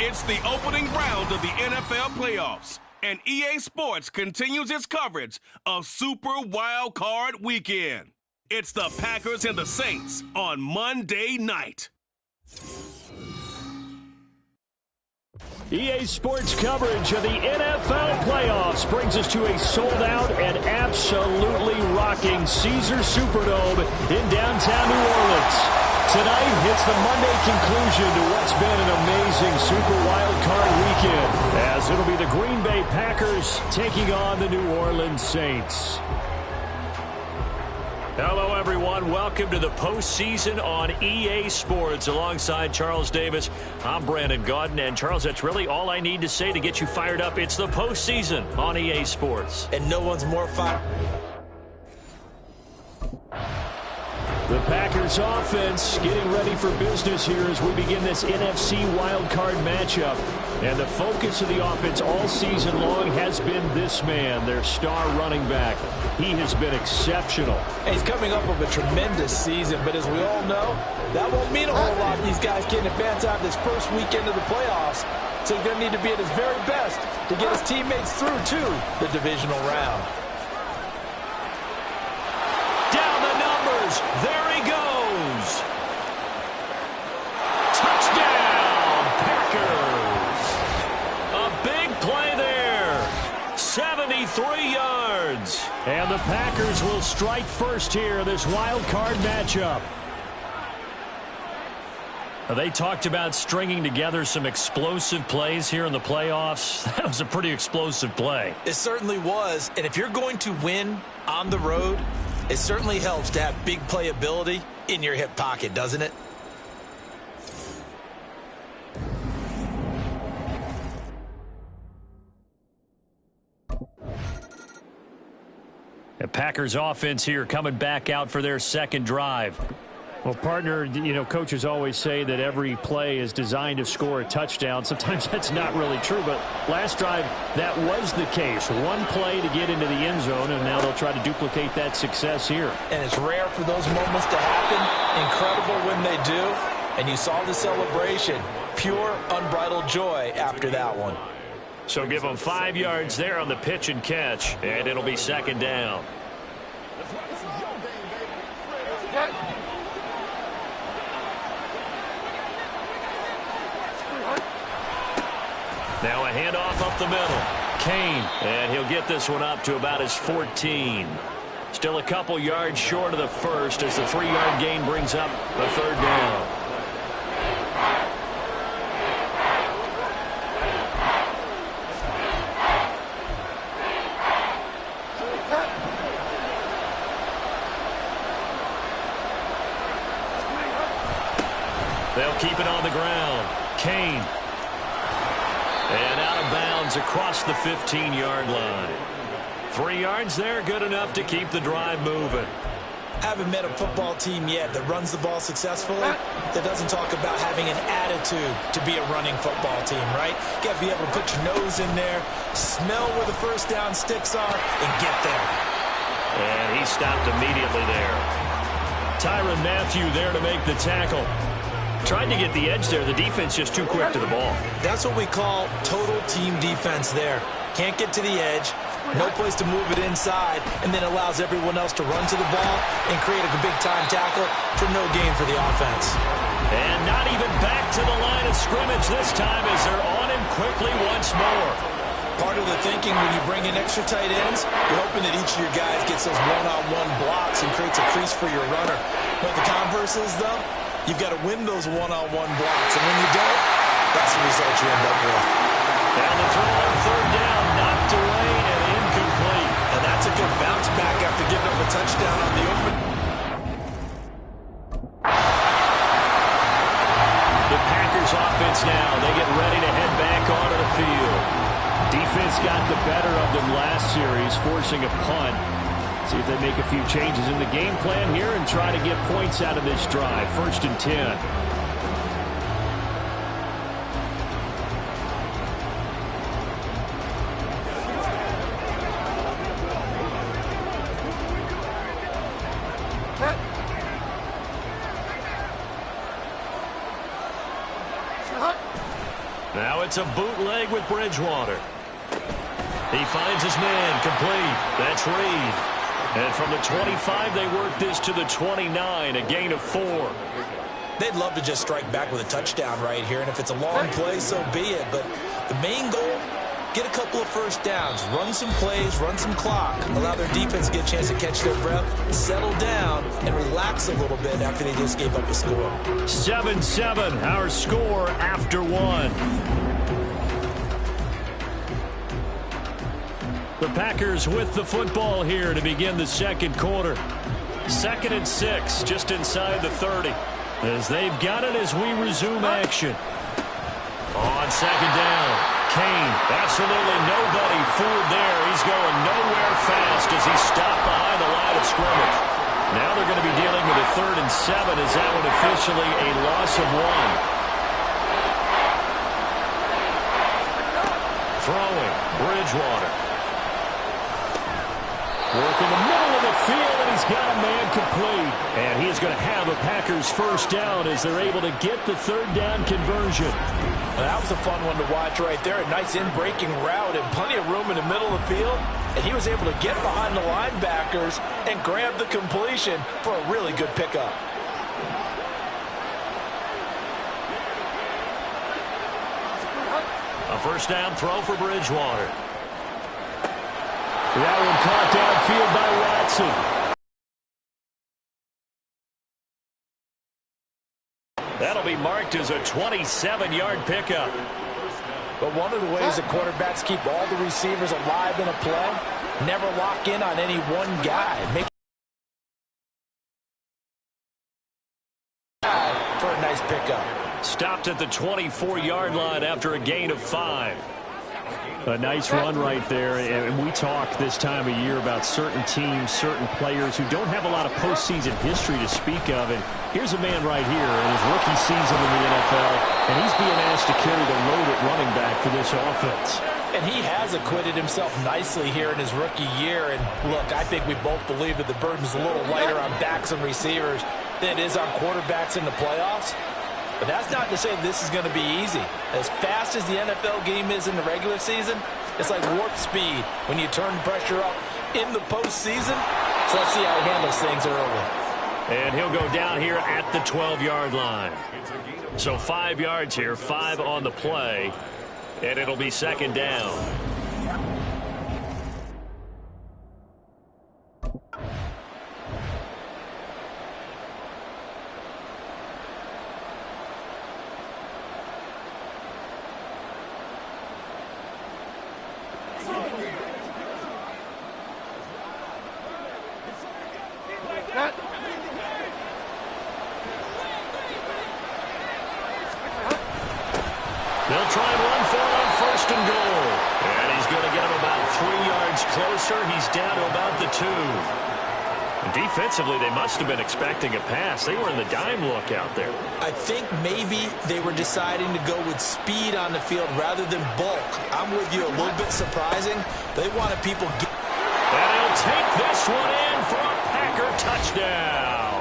It's the opening round of the NFL playoffs, and EA Sports continues its coverage of Super Wild Card Weekend. It's the Packers and the Saints on Monday night. EA Sports coverage of the NFL playoffs brings us to a sold-out and absolutely rocking Caesars Superdome in downtown New Orleans. Tonight, it's the Monday conclusion to what's been an amazing Super Wild Card weekend, as it'll be the Green Bay Packers taking on the New Orleans Saints. Hello, everyone. Welcome to the postseason on EA Sports. Alongside Charles Davis, I'm Brandon Gaudin. And, Charles, that's really all I need to say to get you fired up. It's the postseason on EA Sports. And no one's more fired. The Packers offense getting ready for business here as we begin this NFC wildcard matchup. And the focus of the offense all season long has been this man, their star running back. He has been exceptional. He's coming up with a tremendous season, but as we all know, that won't mean a whole lot. These guys getting advance out this first weekend of the playoffs. So he's going to need to be at his very best to get his teammates through to the divisional round. There he goes. Touchdown, Packers. A big play there. 73 yards. And the Packers will strike first here, this wild card matchup. They talked about stringing together some explosive plays here in the playoffs. That was a pretty explosive play. It certainly was. And if you're going to win on the road, it certainly helps to have big playability in your hip pocket, doesn't it? The Packers offense here coming back out for their second drive. Well, partner, you know, coaches always say that every play is designed to score a touchdown. Sometimes that's not really true, but last drive, that was the case. One play to get into the end zone, and now they'll try to duplicate that success here. And it's rare for those moments to happen. Incredible when they do. And you saw the celebration. Pure, unbridled joy after that one. So give them 5 yards there on the pitch and catch, and it'll be second down. Now a handoff up the middle. Kane, and he'll get this one up to about his 14. Still a couple yards short of the first as the 3-yard gain brings up a third down. They'll keep it on the ground. Kane. And out of bounds across the 15-yard line. 3 yards there, good enough to keep the drive moving. Haven't met a football team yet that runs the ball successfully, that doesn't talk about having an attitude to be a running football team, right? You got to be able to put your nose in there, smell where the first down sticks are, and get there. And he stopped immediately there. Tyrann Mathieu there to make the tackle. Tried to get the edge there. The defense just too quick to the ball. That's what we call total team defense there. Can't get to the edge, no place to move it inside, and then allows everyone else to run to the ball and create a big-time tackle for no gain for the offense. And not even back to the line of scrimmage this time as they're on him quickly once more. Part of the thinking when you bring in extra tight ends, you're hoping that each of your guys gets those one-on-one blocks and creates a crease for your runner. But the converse is, though, you've got to win those one-on-one blocks, and when you don't, that's the result you end up with. And the throw on third down, knocked away and incomplete. And that's a good bounce back after giving up a touchdown on the open. The Packers offense now, they get ready to head back onto the field. Defense got the better of them last series, forcing a punt. See if they make a few changes in the game plan here and try to get points out of this drive. 1st and 10. Now it's a bootleg with Bridgewater. He finds his man, complete. That's Reed. And from the 25, they work this to the 29, a gain of 4. They'd love to just strike back with a touchdown right here, and if it's a long play, so be it. But the main goal, get a couple of first downs, run some plays, run some clock, allow their defense to get a chance to catch their breath, settle down, and relax a little bit after they just gave up a score. 7-7, our score after 1. The Packers with the football here to begin the second quarter. 2nd and 6, just inside the 30. As they've got it as we resume action. On 2nd down, Kane, absolutely nobody fooled there. He's going nowhere fast as he's stopped behind the line of scrimmage. Now they're going to be dealing with a 3rd and 7 as that one officially a loss of 1. Throwing, Bridgewater. Work in the middle of the field, and he's got a man complete. And he is going to have a Packers first down as they're able to get the 3rd down conversion. Well, that was a fun one to watch right there. A nice in-breaking route and plenty of room in the middle of the field. And he was able to get behind the linebackers and grab the completion for a really good pickup. A first down throw for Bridgewater. That one caught downfield by Watson. That'll be marked as a 27-yard pickup. But one of the ways the quarterbacks keep all the receivers alive in a play, never lock in on any one guy. Make for a nice pickup. Stopped at the 24-yard line after a gain of 5. A nice run right there, and we talk this time of year about certain teams, certain players who don't have a lot of postseason history to speak of, and here's a man right here in his rookie season in the NFL, and he's being asked to carry the load at running back for this offense. And he has acquitted himself nicely here in his rookie year, and look, I think we both believe that the burden's a little lighter on backs and receivers than it is on quarterbacks in the playoffs. But that's not to say this is going to be easy. As fast as the NFL game is in the regular season, it's like warp speed when you turn pressure up in the postseason. So let's see how he handles things early. And he'll go down here at the 12-yard line. So 5 yards here, 5 on the play, and it'll be 2nd down. They'll try and run for it on 1st and goal. And he's going to get him about 3 yards closer. He's down to about the 2. And defensively, they must have been expecting a pass. They were in the dime look out there. I think maybe they were deciding to go with speed on the field rather than bulk. I'm with you, a little bit surprising. They wanted people... And he'll take this one in for a Packer touchdown.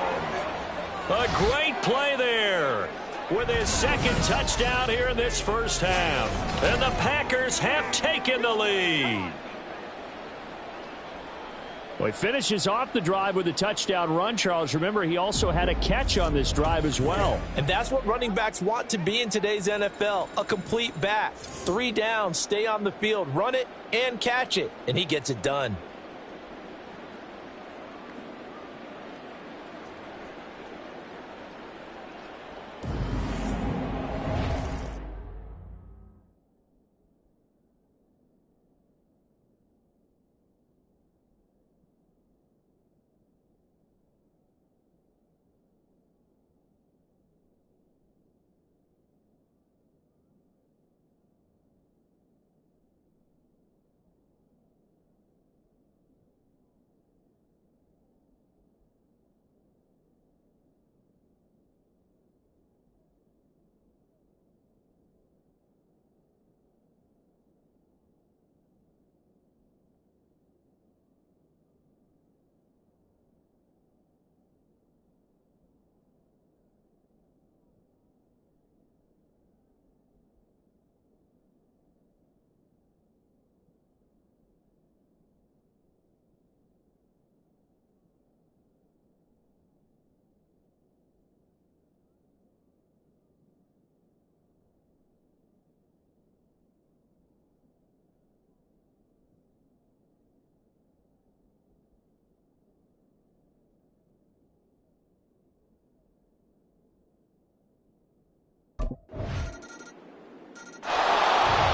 A great play there with his 2nd touchdown here in this first half. And the Packers have taken the lead. Well, he finishes off the drive with a touchdown run, Charles. Remember, he also had a catch on this drive as well. And that's what running backs want to be in today's NFL, a complete back. 3 downs, stay on the field, run it, and catch it. And he gets it done.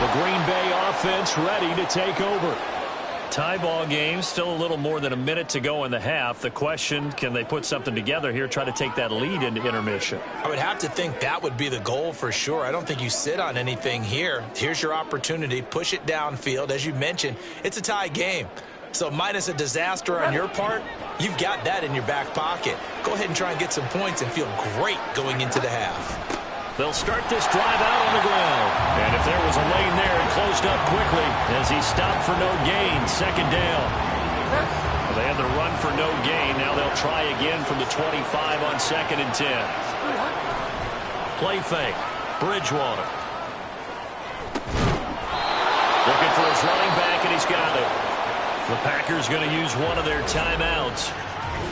The Green Bay offense ready to take over. Tie ball game, still a little more than a minute to go in the half. The question, can they put something together here, try to take that lead into intermission? I would have to think that would be the goal for sure. I don't think you sit on anything here. Here's your opportunity. Push it downfield. As you mentioned, it's a tie game. So minus a disaster on your part, you've got that in your back pocket. Go ahead and try and get some points and feel great going into the half. They'll start this drive out on the ground. And if there was a lane there, it closed up quickly as he stopped for no gain. Second down. Well, they had the run for no gain. Now they'll try again from the 25 on 2nd and 10. Play fake. Bridgewater. Looking for his running back, and he's got it. The Packers going to use one of their timeouts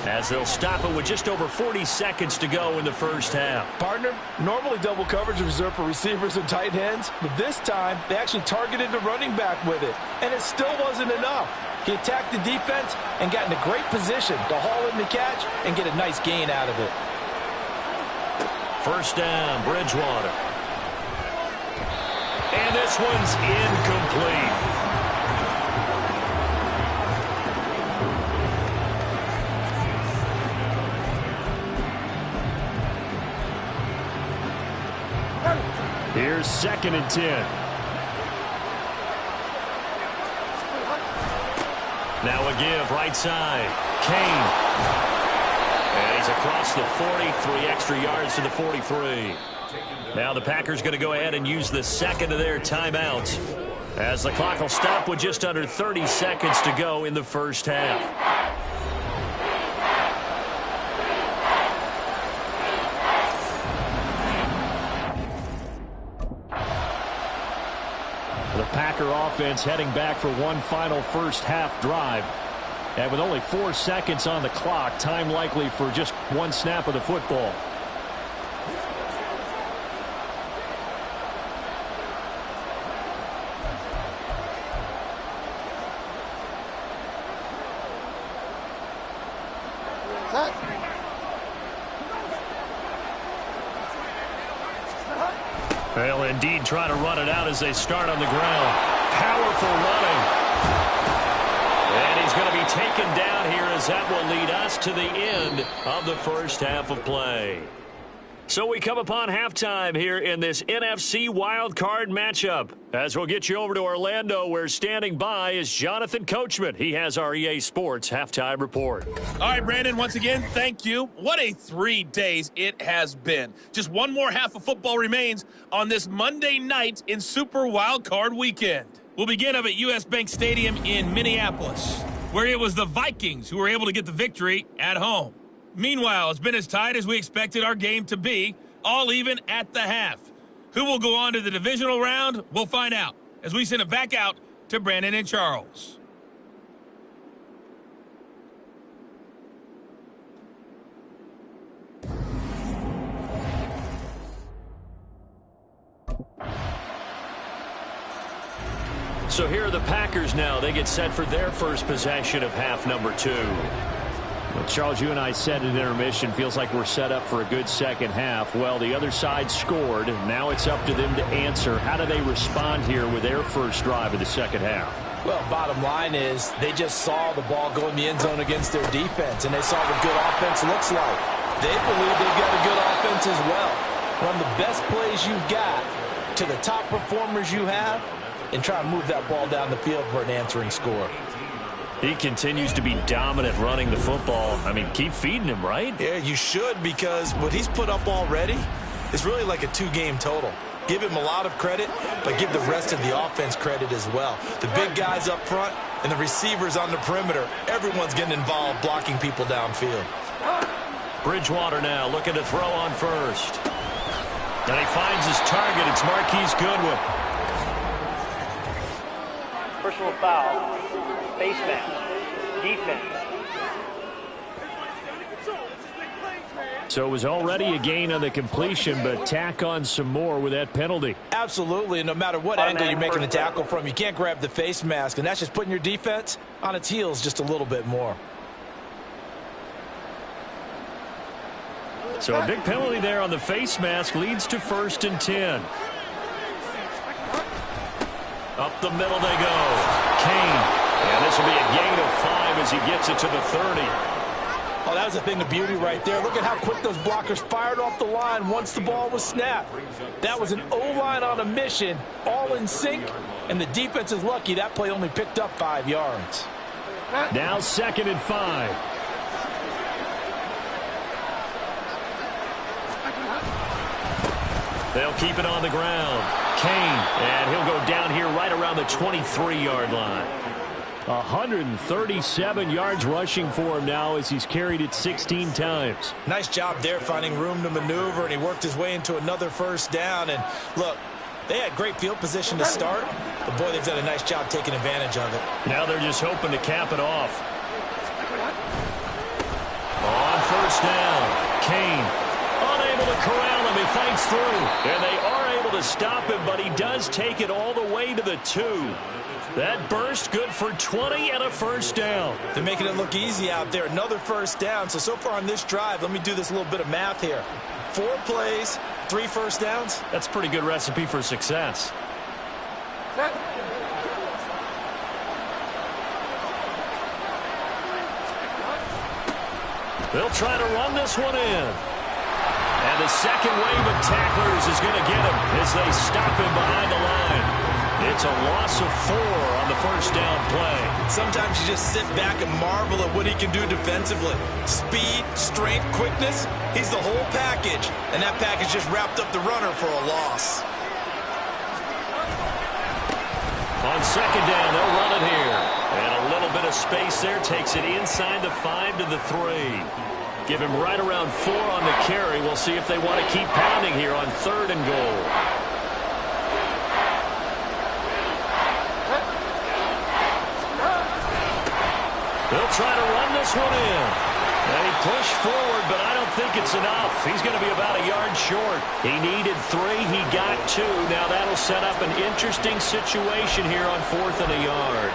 as they'll stop it with just over 40 seconds to go in the first half. Partner, normally double coverage is reserved for receivers and tight ends, but this time they actually targeted the running back with it, and it still wasn't enough. He attacked the defense and got in a great position to haul in the catch and get a nice gain out of it. First down, Bridgewater. And this one's incomplete. Here's 2nd and 10. Now a give, right side. Kane. And he's across the 40, 3 extra yards to the 43. Now the Packers going to go ahead and use the second of their timeouts as the clock will stop with just under 30 seconds to go in the first half. The Packer offense heading back for one final first half drive. And with only 4 seconds on the clock, time likely for just one snap of the football. They'll indeed try to run it out as they start on the ground. Powerful running. And he's going to be taken down here as that will lead us to the end of the first half of play. So we come upon halftime here in this NFC wildcard matchup. As we'll get you over to Orlando, where standing by is Jonathan Coachman. He has our EA Sports halftime report. All right, Brandon, once again, thank you. What a 3 days it has been. Just one more half of football remains on this Monday night in Super Wildcard Weekend. We'll begin up at US Bank Stadium in Minneapolis, where it was the Vikings who were able to get the victory at home. Meanwhile, it's been as tight as we expected our game to be, all even at the half. Who will go on to the divisional round? We'll find out as we send it back out to Brandon and Charles. So here are the Packers now. They get set for their first possession of half number 2. Well, Charles, you and I said in intermission, feels like we're set up for a good second half. Well, the other side scored. Now it's up to them to answer. How do they respond here with their first drive of the second half? Well, bottom line is they just saw the ball go in the end zone against their defense, and they saw what good offense looks like. They believe they've got a good offense as well. Run the best plays you've got to the top performers you have and try to move that ball down the field for an answering score. He continues to be dominant running the football. I mean, keep feeding him, right? Yeah, you should, because what he's put up already is really like a 2-game total. Give him a lot of credit, but give the rest of the offense credit as well. The big guys up front and the receivers on the perimeter, everyone's getting involved blocking people downfield. Bridgewater now looking to throw on first. And he finds his target. It's Marquise Goodwin. Personal foul. Face mask. Defense. So it was already a gain on the completion, but tack on some more with that penalty. Absolutely. No matter what angle you're making the tackle from, you can't grab the face mask, and that's just putting your defense on its heels just a little bit more. So a big penalty there on the face mask leads to 1st and 10. Up the middle they go. Kane. And this will be a gain of 5 as he gets it to the 30. Oh, that was a thing of beauty right there. Look at how quick those blockers fired off the line once the ball was snapped. That was an O-line on a mission, all in sync, and the defense is lucky that play only picked up 5 yards. Now 2nd and 5. They'll keep it on the ground. Kane, and he'll go down here right around the 23-yard line. 137 yards rushing for him now as he's carried it 16 times. Nice job there finding room to maneuver, and he worked his way into another first down. And look, they had great field position to start, but boy, they've done a nice job taking advantage of it. Now they're just hoping to cap it off. On first down, Kane unable to corral him. He fights through, and they are able to stop him, but he does take it all the way to the 2. That burst good for 20 and a first down. They're making it look easy out there. Another first down. So far on this drive, let me do this little bit of math here. 4 plays, 3 first downs. That's a pretty good recipe for success. They'll try to run this one in. And the second wave of tacklers is going to get him as they stop him behind the line. It's a loss of 4 on the first down play. Sometimes you just sit back and marvel at what he can do defensively. Speed, strength, quickness, he's the whole package. And that package just wrapped up the runner for a loss. On second down, they'll run it here. And a little bit of space there takes it inside the 5 to the 3. Give him right around 4 on the carry. We'll see if they want to keep pounding here on 3rd and goal. They'll try to run this one in. And he pushed forward, but I don't think it's enough. He's going to be about a yard short. He needed 3. He got 2. Now that'll set up an interesting situation here on 4th and a yard.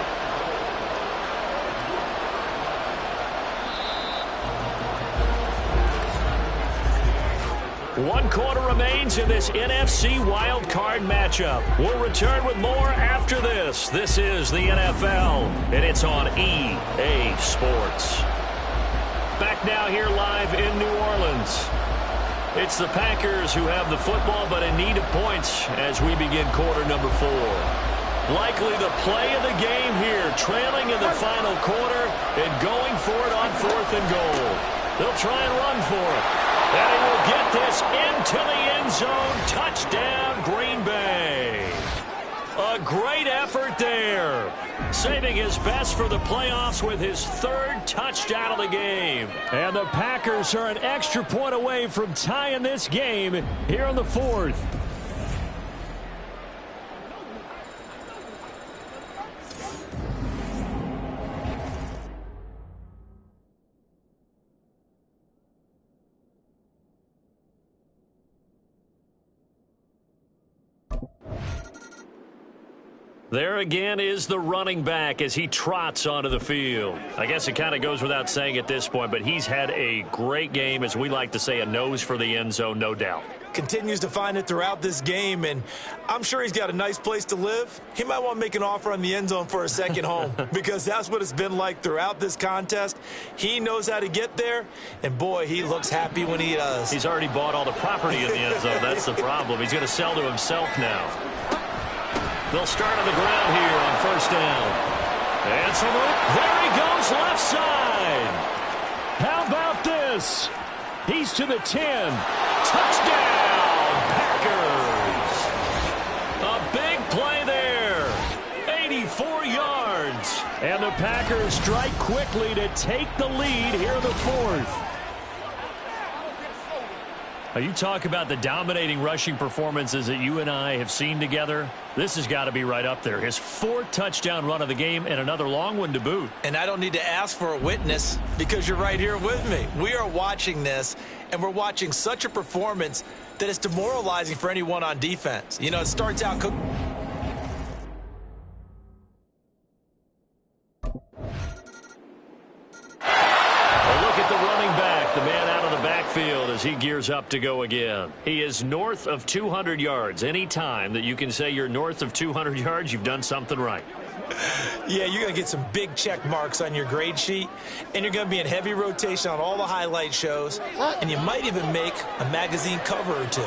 One quarter remains in this NFC wild card matchup. We'll return with more after this. This is the NFL, and it's on EA Sports. Back now here live in New Orleans. It's the Packers who have the football, but in need of points as we begin quarter number 4. Likely the play of the game here, trailing in the final quarter and going for it on 4th and goal. They'll try and run for it. And he will get this into the end zone. Touchdown, Green Bay. A great effort there. Saving his best for the playoffs with his 3rd touchdown of the game. And the Packers are an extra point away from tying this game here in the 4th. There again is the running back as he trots onto the field. I guess it kind of goes without saying at this point, but he's had a great game, as we like to say, a nose for the end zone, no doubt. Continues to find it throughout this game, and I'm sure he's got a nice place to live. He might want to make an offer on the end zone for a second home because that's what it's been like throughout this contest. He knows how to get there, and boy, he looks happy when he does. He's already bought all the property in the end zone. That's the problem. He's going to sell to himself now. They'll start on the ground here on first down. And some room. There he goes, left side. How about this? He's to the 10. Touchdown, Packers. A big play there. 84 yards. And the Packers strike quickly to take the lead here in the 4th. You talk about the dominating rushing performances that you and I have seen together. This has got to be right up there. His 4th touchdown run of the game and another long one to boot. And I don't need to ask for a witness because you're right here with me. We are watching this, and we're watching such a performance that it's demoralizing for anyone on defense. You know, it starts out... Look at the running back, the man out of the backfield as he gears up to go again. He is north of 200 yards. Any time that you can say you're north of 200 yards, you've done something right. Yeah, you're going to get some big check marks on your grade sheet, and you're going to be in heavy rotation on all the highlight shows, and you might even make a magazine cover or two.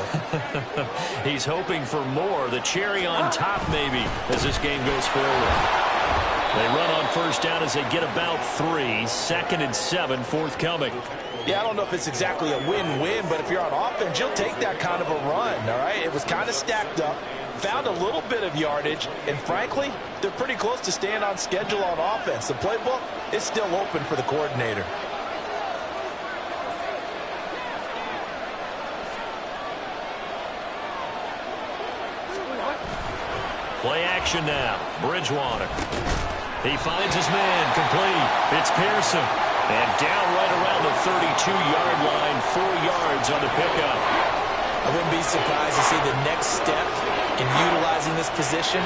He's hoping for more, the cherry on top maybe, as this game goes forward. They run on first down as they get about 3. 2nd and 7, forthcoming. Yeah, I don't know if it's exactly a win-win, but if you're on offense, you'll take that kind of a run, all right? It was kind of stacked up, found a little bit of yardage, and frankly, they're pretty close to staying on schedule on offense. The playbook is still open for the coordinator. Play action now. Bridgewater. He finds his man, complete. It's Pearson. And down right around the 32-yard line, 4 yards on the pickup. I wouldn't be surprised to see the next step in utilizing this position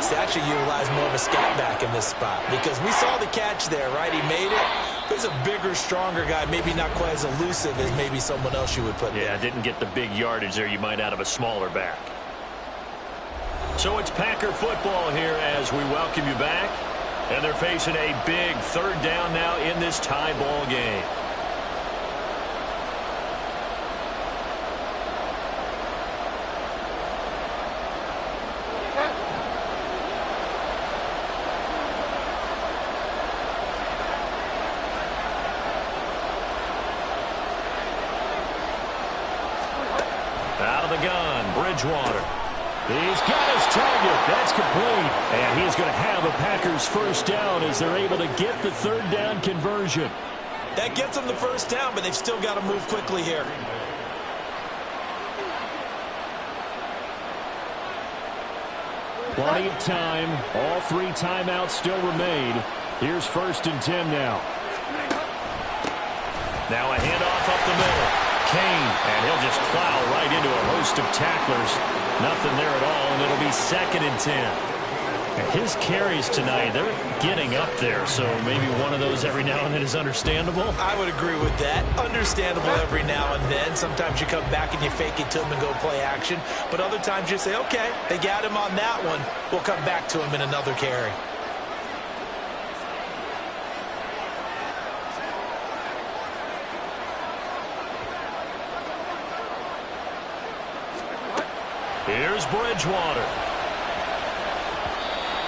is to actually utilize more of a scat back in this spot, because we saw the catch there, right? He made it. There's a bigger, stronger guy, maybe not quite as elusive as maybe someone else you would put there. Yeah, didn't get the big yardage there you might out of a smaller back. So it's Packer football here as we welcome you back. And they're facing a big 3rd down now in this tie ball game. Out of the gun, Bridgewater. He's got his target. That's complete. And he's going to have a Packers first down as they're able to get the 3rd down conversion. That gets them the first down, but they've still got to move quickly here. Plenty of time. All 3 timeouts still remain. Here's 1st and 10 now. Now a handoff up the middle. Kane, and he'll just plow right into a host of tacklers. Nothing there at all, and it'll be 2nd and 10. And his carries tonight, they're getting up there, so maybe one of those every now and then is understandable. I would agree with that. Understandable every now and then. Sometimes you come back and you fake it to him and go play action. But other times you say, okay, they got him on that one. We'll come back to him in another carry. Here's Bridgewater.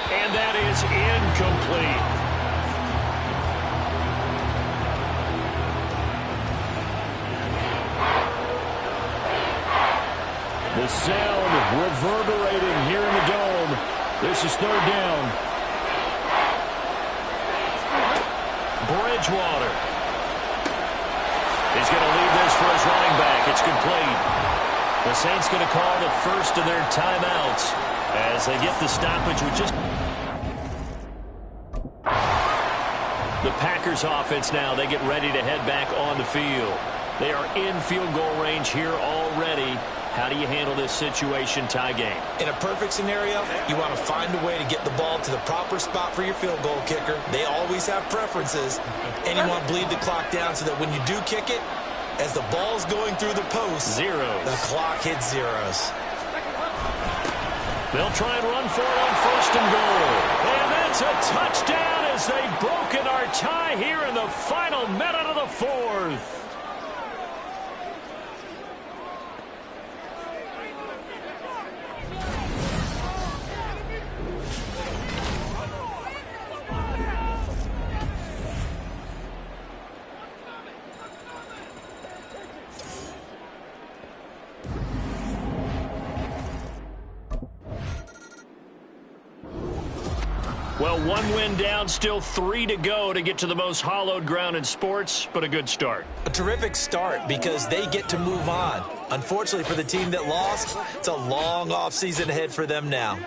And that is incomplete. The sound reverberating here in the dome. This is 3rd down. Bridgewater. He's going to leave this for his running back. It's complete. The Saints going to call the first of their timeouts as they get the stoppage with just... The Packers offense now, they get ready to head back on the field. They are in field goal range here already. How do you handle this situation, tie game? In a perfect scenario, you want to find a way to get the ball to the proper spot for your field goal kicker. They always have preferences. And you want to bleed the clock down so that when you do kick it, as the ball's going through the post, zeros. The clock hits zeros. They'll try and run for it on 1st and goal. And that's a touchdown as they've broken our tie here in the final minute of the 4th. Well, 1 win down, still 3 to go to get to the most hallowed ground in sports, but a good start. A terrific start because they get to move on. Unfortunately for the team that lost, it's a long offseason ahead for them now.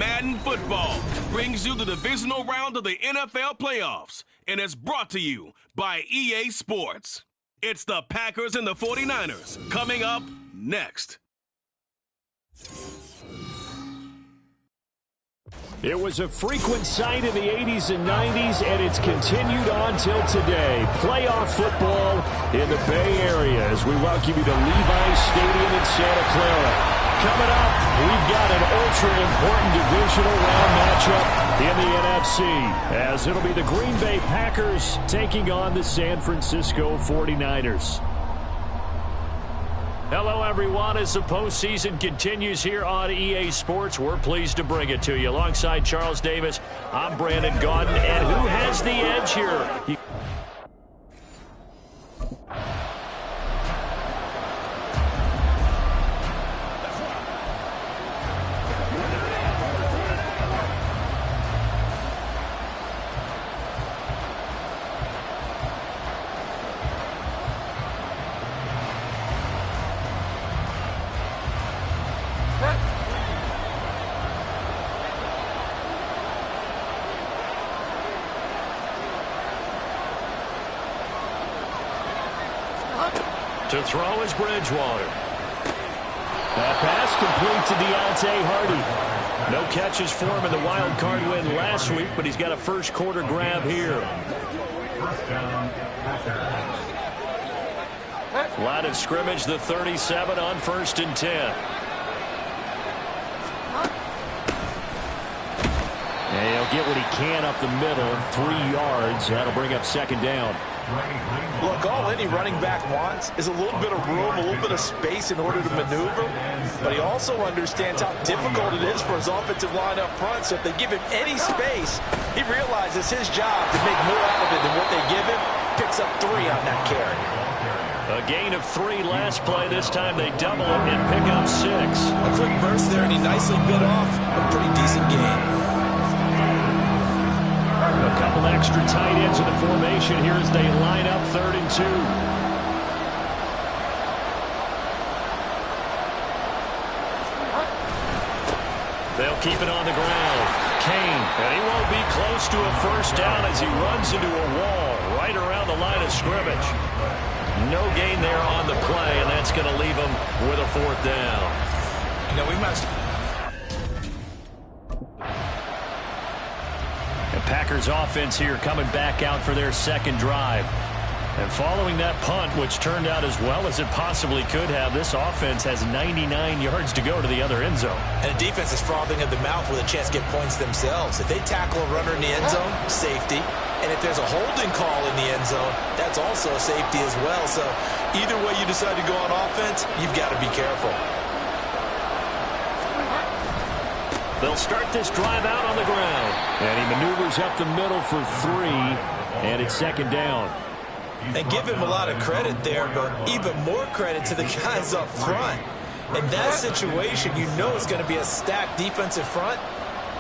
Madden Football brings you the divisional round of the NFL playoffs, and it's brought to you by EA Sports. It's the Packers and the 49ers coming up next. It was a frequent sight in the 80s and 90s, and it's continued on till today. Playoff football in the Bay Area as we welcome you to Levi's Stadium in Santa Clara. Coming up, we've got an ultra-important divisional round matchup in the NFC, as it'll be the Green Bay Packers taking on the San Francisco 49ers. Hello, everyone. As the postseason continues here on EA Sports, we're pleased to bring it to you. Alongside Charles Davis, I'm Brandon Gaudin, and who has the edge here? To throw is Bridgewater. That pass complete to Deontay Hardy. No catches for him in the wild card win last week, but he's got a first quarter grab here. Line of scrimmage, the 37 on 1st and 10. And he'll get what he can up the middle, 3 yards. That'll bring up 2nd down. Look, all any running back wants is a little bit of room, a little bit of space in order to maneuver. But he also understands how difficult it is for his offensive line up front. So if they give him any space, he realizes his job to make more out of it than what they give him. Picks up 3 on that carry. A gain of 3 last play. This time they double it and pick up 6. A quick burst there, and he nicely bit off a pretty decent gain. A couple extra tight ends in the formation here as they line up 3rd and 2. They'll keep it on the ground. Kane, and he won't be close to a first down as he runs into a wall right around the line of scrimmage. No gain there on the play, and that's going to leave him with a 4th down. You know, we must... The Packers offense here coming back out for their 2nd drive. And following that punt, which turned out as well as it possibly could have, this offense has 99 yards to go to the other end zone. And the defense is frothing at the mouth with a chance to get points themselves. If they tackle a runner in the end zone, safety. And if there's a holding call in the end zone, that's also safety as well. So either way you decide to go on offense, you've got to be careful. They'll start this drive out on the ground. And he maneuvers up the middle for 3, and it's 2nd down. And give him a lot of credit there, but even more credit to the guys up front. In that situation, you know it's going to be a stacked defensive front.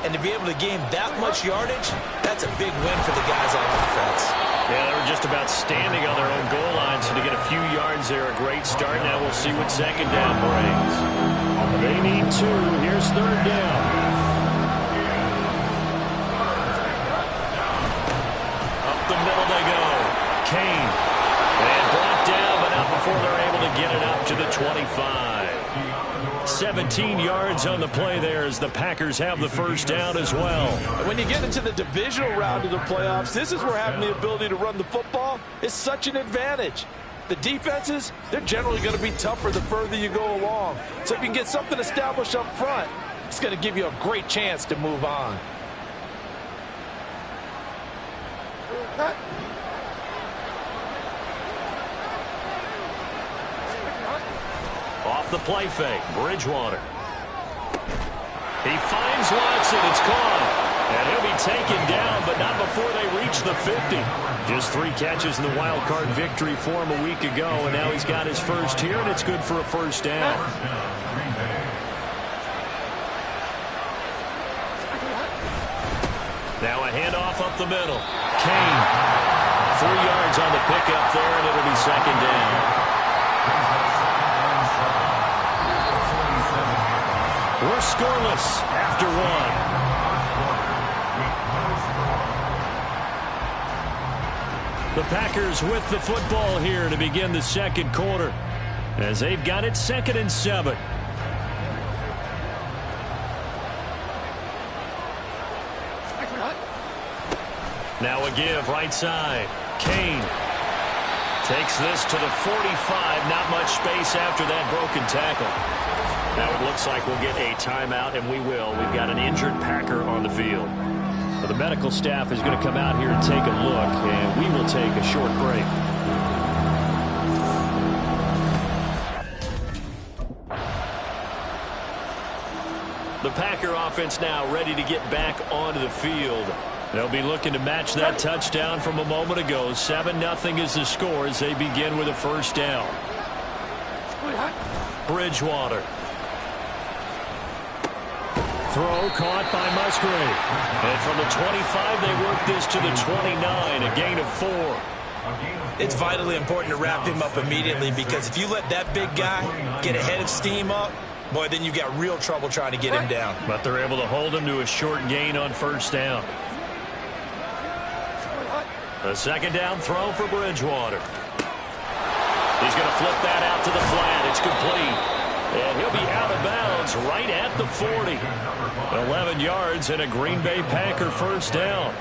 And to be able to gain that much yardage, that's a big win for the guys on offense. Yeah, they were just about standing on their own goal line, so to get a few yards there, a great start. Now we'll see what 2nd down brings. They need 2. Here's 3rd down. Up the middle they go. Kane. And brought down, but not before they're able to get it up to the 25. 17 yards on the play there as the Packers have the 1st down as well. When you get into the divisional round of the playoffs, this is where having the ability to run the football is such an advantage. The defenses, they're generally going to be tougher the further you go along. So if you can get something established up front, it's going to give you a great chance to move on. Off the play fake, Bridgewater. He finds Watson, it's caught. And he'll be taken down, but not before they reach the 50. Just 3 catches in the wild card victory for him a week ago, and now he's got his first here, and it's good for a 1st down. Now a handoff up the middle. Kane. 3 yards on the pickup there, and it'll be 2nd down. We're scoreless after 1. The Packers with the football here to begin the second quarter, as they've got it 2nd and 7. Now a give right side. Kane takes this to the 45. Not much space after that broken tackle. Now it looks like we'll get a timeout, and we will. We've got an injured Packer on the field. Well, the medical staff is going to come out here and take a look, and we will take a short break. The Packer offense now ready to get back onto the field. They'll be looking to match that touchdown from a moment ago. 7-0 is the score as they begin with a first down. Bridgewater. Throw caught by Musgrave. And from the 25, they work this to the 29, a gain of 4. It's vitally important to wrap him up immediately, because if you let that big guy get a head of steam up, boy, then you've got real trouble trying to get him down. But they're able to hold him to a short gain on first down. A second down throw for Bridgewater. He's going to flip that out to the flat. It's complete. And he'll be out of bounds right at the 40. 11 yards and a Green Bay Packer first down.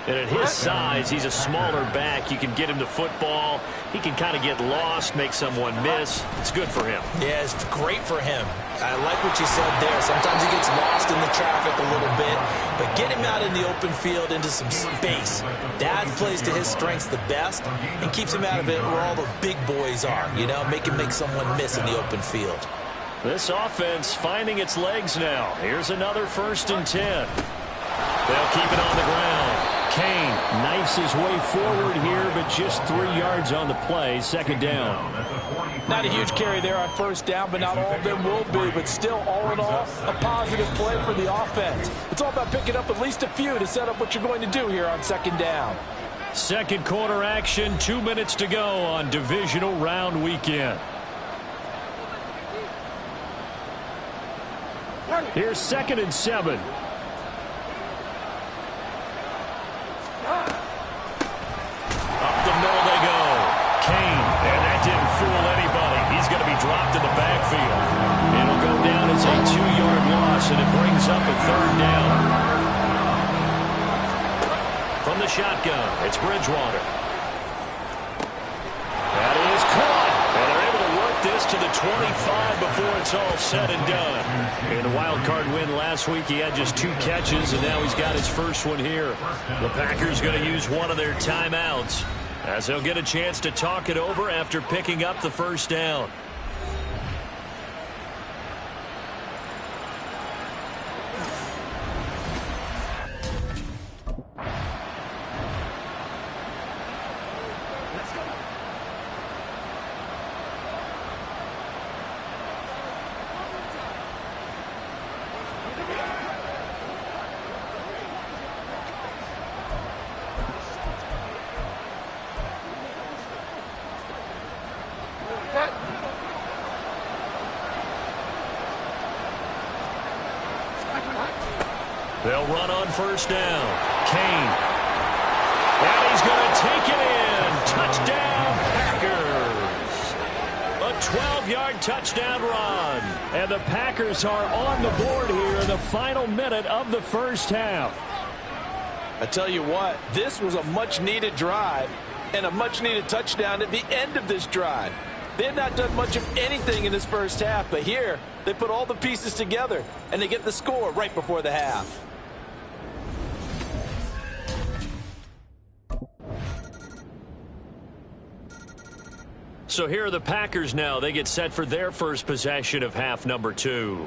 And at his size, he's a smaller back. You can get him to football. He can kind of get lost, make someone miss. It's good for him. Yeah, it's great for him. I like what you said there. Sometimes he gets lost in the traffic a little bit, but get him out in the open field into some space. That plays to his strengths the best and keeps him out of it where all the big boys are, you know, make someone miss in the open field. This offense finding its legs now. Here's another 1st and 10. They'll keep it on the ground. Kane knifes his way forward here, but just 3 yards on the play. Second down. Not a huge carry there on first down, but not all of them will be. But still, all in all, a positive play for the offense. It's all about picking up at least a few to set up what you're going to do here on second down. Second quarter action, 2 minutes to go on divisional round weekend. Here's 2nd and 7. Up the middle they go. Kane, and that didn't fool anybody. He's going to be dropped in the backfield. It'll go down as a 2-yard loss, and it brings up a 3rd down. From the shotgun, it's Bridgewater. That is caught, and they're able to work this to the 25 before it's all said and done. In the wild card win last week, he had just 2 catches, and now he's got his first one here. The Packers going to use one of their timeouts, as they'll get a chance to talk it over after picking up the first down. They'll run on first down. Kane. And he's going to take it in. Touchdown, Packers. A 12-yard touchdown run. And the Packers are on the board here in the final minute of the first half. I tell you what, this was a much-needed drive and a much-needed touchdown at the end of this drive. They had not done much of anything in this first half, but here they put all the pieces together, and they get the score right before the half. So here are the Packers now. They get set for their first possession of half number 2.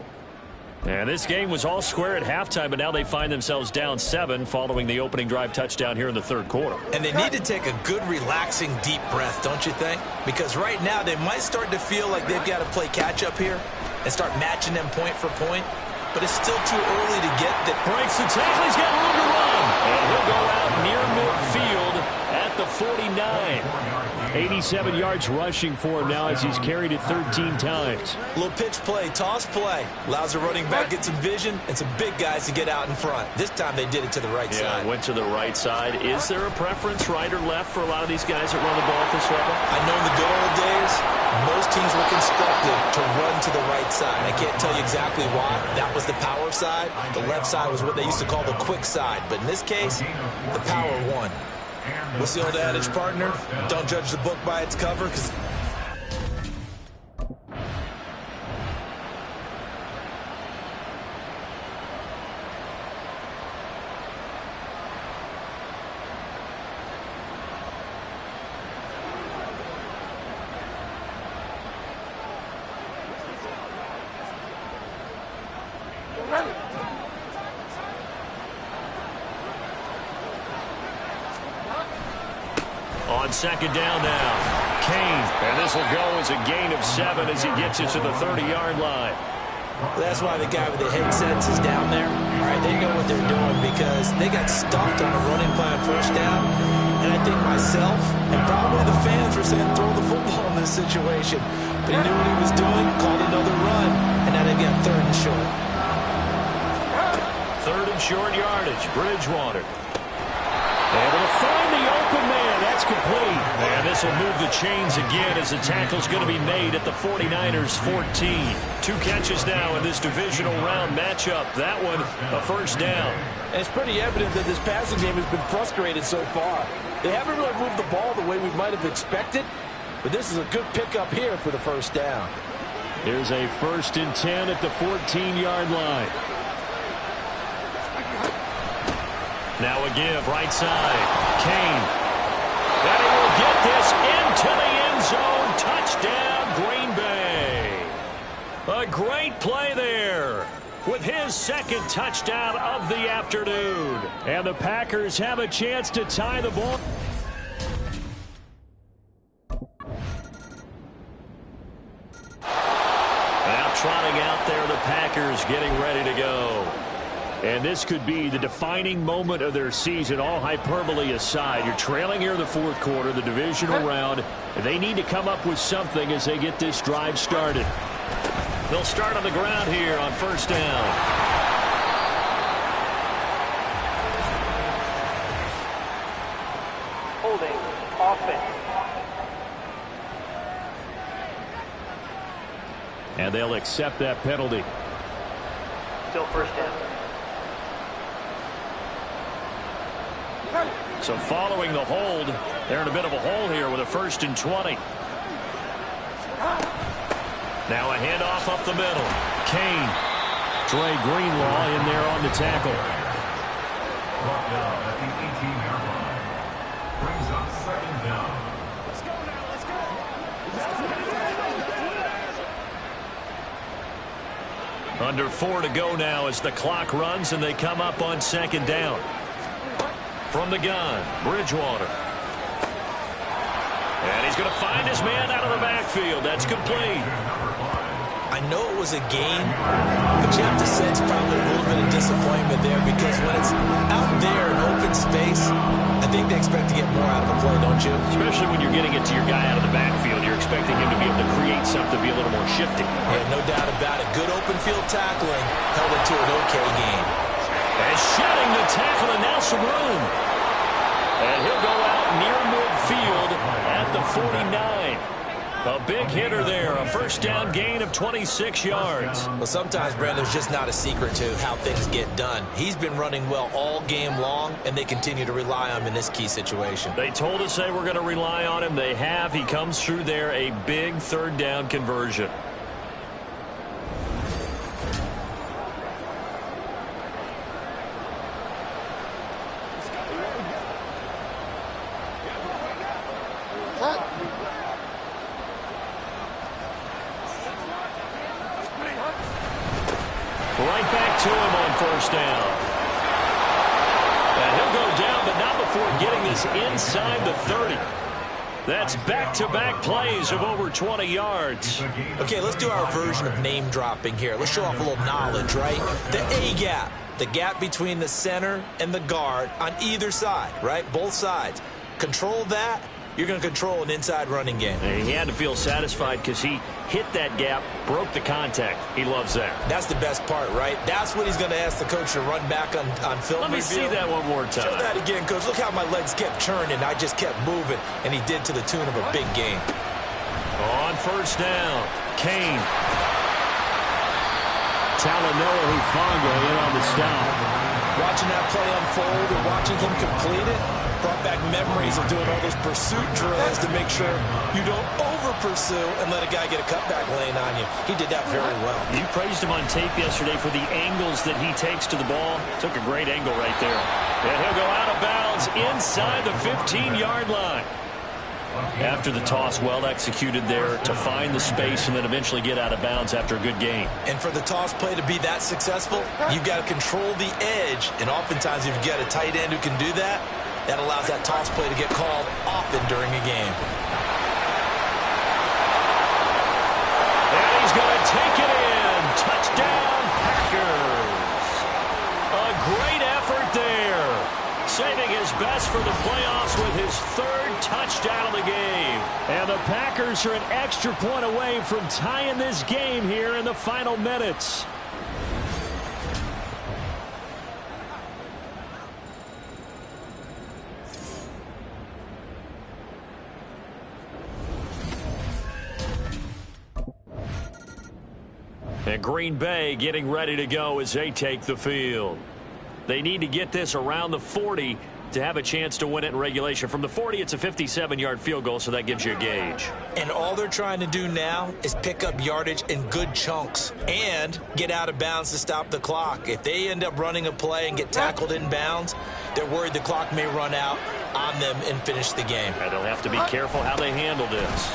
And this game was all square at halftime, but now they find themselves down 7 following the opening drive touchdown here in the third quarter. And they need to take a good, relaxing, deep breath, don't you think? Because right now they might start to feel like they've got to play catch-up here and start matching them point for point. But it's still too early to get that. Breaks the tackle. He's got room to run. And he'll go out near midfield at the 49. 87 yards rushing for him now as he's carried it 13 times. Little pitch play, toss play. Allows the running back to get some vision and some big guys to get out in front. This time they did it to the right side. Yeah, went to the right side. Is there a preference, right or left, for a lot of these guys that run the ball at this level? I know in the good old days, most teams were constructed to run to the right side. I can't tell you exactly why. That was the power side. The left side was what they used to call the quick side. But in this case, the power won. What's the old adage, partner? Don't judge the book by its cover, because on second down now. Kane, and this will go as a gain of 7 as he gets it to the 30-yard line. that's why the guy with the headsets is down there. All right, they know what they're doing because they got stuffed on a running play on first down. And I think myself and probably the fans were saying throw the football in this situation. But he knew what he was doing, called another run, and now they've got 3rd and short. 3rd and short yardage. Bridgewater. Able to find the open man. That's complete. And this will move the chains again as the tackle's going to be made at the 49ers 14. 2 catches now in this divisional round matchup. That one, a first down. And it's pretty evident that this passing game has been frustrated so far. They haven't really moved the ball the way we might have expected, but this is a good pickup here for the first down. Here's a 1st and 10 at the 14-yard line. Now a give, right side. Kane. And he will get this into the end zone. Touchdown, Green Bay. A great play there with his 2nd touchdown of the afternoon. And the Packers have a chance to tie the ball. Now trotting out there, the Packers getting ready to go. And this could be the defining moment of their season, all hyperbole aside. You're trailing here in the 4th quarter, the divisional round. They need to come up with something as they get this drive started. They'll start on the ground here on first down. Holding offense. And they'll accept that penalty. Still first down. So following the hold, they're in a bit of a hole here with a 1st and 20. Now a handoff up the middle. Kane. Dre Greenlaw in there on the tackle. Brought down at the 18-yard line. Brings up 2nd down. Let's go now, let's go. Under 4 to go now as the clock runs and they come up on 2nd down. From the gun, Bridgewater. And he's going to find his man out of the backfield. That's complete. I know it was a gain, but you have to sense probably a little bit of disappointment there because when it's out there in open space, I think they expect to get more out of the play, don't you? Especially when you're getting it to your guy out of the backfield. You're expecting him to be able to create something, be a little more shifty. Yeah, no doubt about it. Good open field tackling held it to an okay gain. And shedding the tackle, and now some room. And he'll go out near midfield at the 49. A big hitter there, a first down gain of 26 yards. Well, sometimes, Brandon, there's just not a secret to how things get done. He's been running well all game long, and they continue to rely on him in this key situation. They told us they were going to rely on him. They have. He comes through there, a big 3rd down conversion. Right back to him on first down. And he'll go down, but not before getting this inside the 30. That's back-to-back plays of over 20 yards. Okay, let's do our version of name dropping here. Let's show off a little knowledge, right? The A-gap, the gap between the center and the guard on either side, right? Both sides. Control that, you're going to control an inside running game. And he had to feel satisfied because he hit that gap, broke the contact. He loves that. That's the best part, right? That's what he's going to ask the coach to run back on film. Let me see that one more time. Show that again, Coach. Look how my legs kept turning. I just kept moving, and he did to the tune of a big game. On first down, Kane. Talanoa Hufanga in on the stop. Watching that play unfold and watching him complete it brought back memories of doing all those pursuit drills to make sure you don't over-pursue and let a guy get a cutback lane on you. He did that very well. You praised him on tape yesterday for the angles that he takes to the ball. Took a great angle right there. And he'll go out of bounds inside the 15-yard line. After the toss, well executed there to find the space and then eventually get out of bounds after a good game. And for the toss play to be that successful, you've got to control the edge. And oftentimes if you've got a tight end who can do that, that allows that toss play to get called often during a game. And he's going to take it in. Touchdown, Packers. A great effort there. Saving his best for the playoffs with his third touchdown of the game. And the Packers are an extra point away from tying this game here in the final minutes. And Green Bay getting ready to go as they take the field. They need to get this around the 40 to have a chance to win it in regulation. From the 40, it's a 57-yard field goal, so that gives you a gauge. And all they're trying to do now is pick up yardage in good chunks and get out of bounds to stop the clock. If they end up running a play and get tackled in bounds, they're worried the clock may run out on them and finish the game. And they'll have to be careful how they handle this.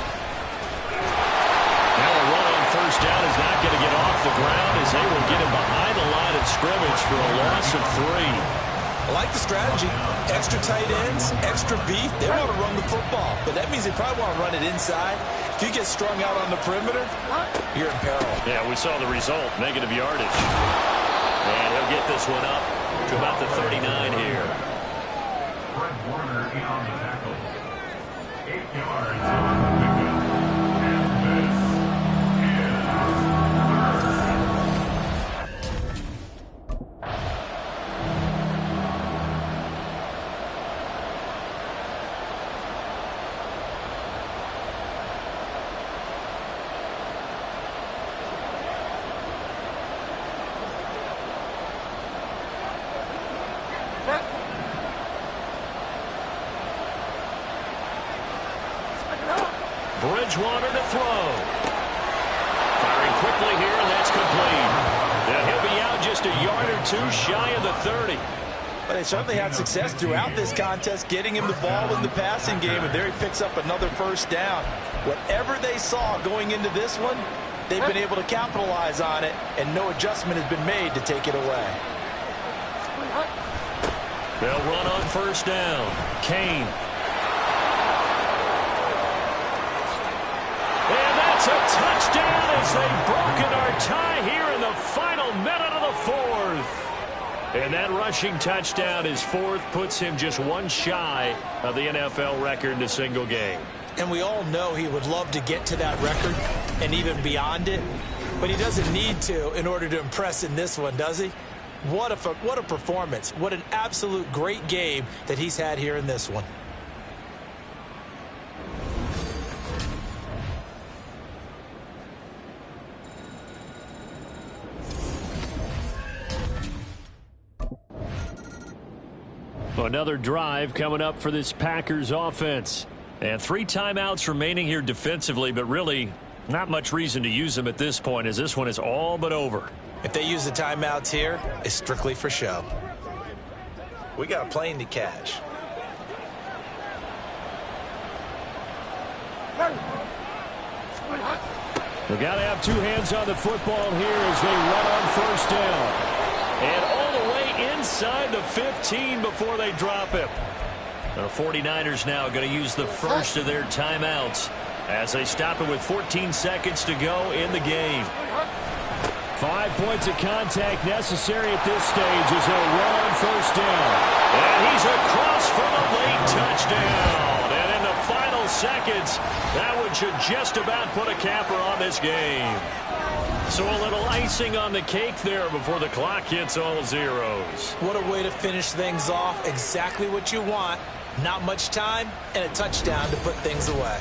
Now a run on first down is not going to get off the ground as they will get him behind the line of scrimmage for a loss of 3. I like the strategy. Extra tight ends, extra beef. They want to run the football, but that means they probably want to run it inside. If you get strung out on the perimeter, you're in peril. Yeah, we saw the result, negative yardage. And he'll get this one up to about the 39 here. Fred Warner in on the tackle. 8 yards on the pickup. And this is Bridgewater to throw. Firing quickly here, and that's complete. And he'll be out just a yard or two shy of the 30. But they certainly had success throughout this contest getting him the ball in the passing game, and there he picks up another first down. Whatever they saw going into this one, they've been able to capitalize on it, and no adjustment has been made to take it away. They'll run on first down. Kane. And that's a touchdown as they've broken our tie here in the final minute of the fourth. And that rushing touchdown, his fourth, puts him just one shy of the NFL record in a single game. And we all know he would love to get to that record and even beyond it, but he doesn't need to in order to impress in this one, does he? What a performance. What an absolute great game that he's had here in this one. Another drive coming up for this Packers offense. And 3 timeouts remaining here defensively, but really not much reason to use them at this point as this one is all but over. If they use the timeouts here, it's strictly for show. We got a plane to catch. We've got to have 2 hands on the football here as they run on first down. And all the way inside the 15 before they drop him. The 49ers now going to use the first of their timeouts as they stop it with 14 seconds to go in the game. 5 points of contact necessary at this stage as they run on first down. And he's across for the late touchdown. And in the final seconds. That one should just about put a capper on this game. So a little icing on the cake there before the clock hits all zeros. What a way to finish things off. Exactly what you want. Not much time and a touchdown to put things away.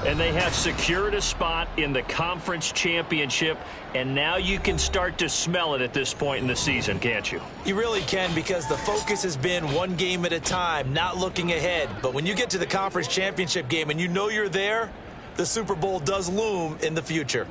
And they have secured a spot in the conference championship, and now you can start to smell it at this point in the season, can't you? You really can, because the focus has been one game at a time, not looking ahead. But when you get to the conference championship game and you know you're there, the Super Bowl does loom in the future.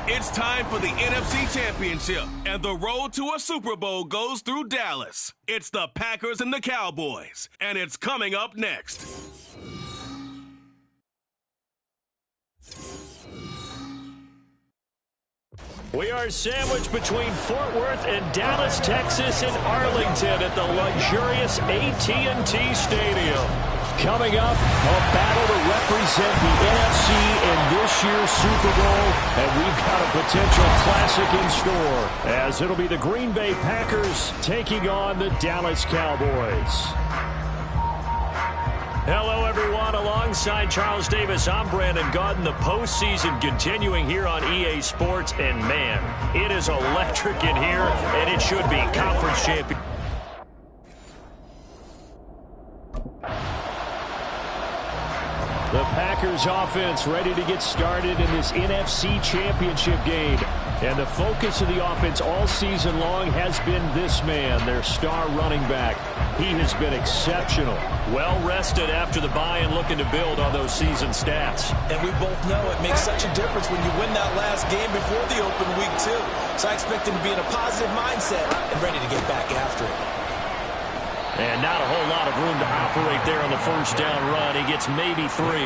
It's time for the NFC Championship, and the road to a Super Bowl goes through Dallas. It's the Packers and the Cowboys, and it's coming up next. We are sandwiched between Fort Worth and Dallas, Texas, and Arlington at the luxurious AT&T Stadium. Coming up, a battle to represent the NFC in this year's Super Bowl, and we've got a potential classic in store, as it'll be the Green Bay Packers taking on the Dallas Cowboys. Hello, everyone. Alongside Charles Davis, I'm Brandon Gaudin. The postseason continuing here on EA Sports, and man, it is electric in here, and it should be conference champion. The Packers offense ready to get started in this NFC Championship game. And the focus of the offense all season long has been this man, their star running back. He has been exceptional. Well rested after the bye and looking to build on those season stats. And we both know it makes such a difference when you win that last game before the open week, too. So I expect him to be in a positive mindset and ready to get back after it. And not a whole lot of room to operate there on the first down run. He gets maybe 3.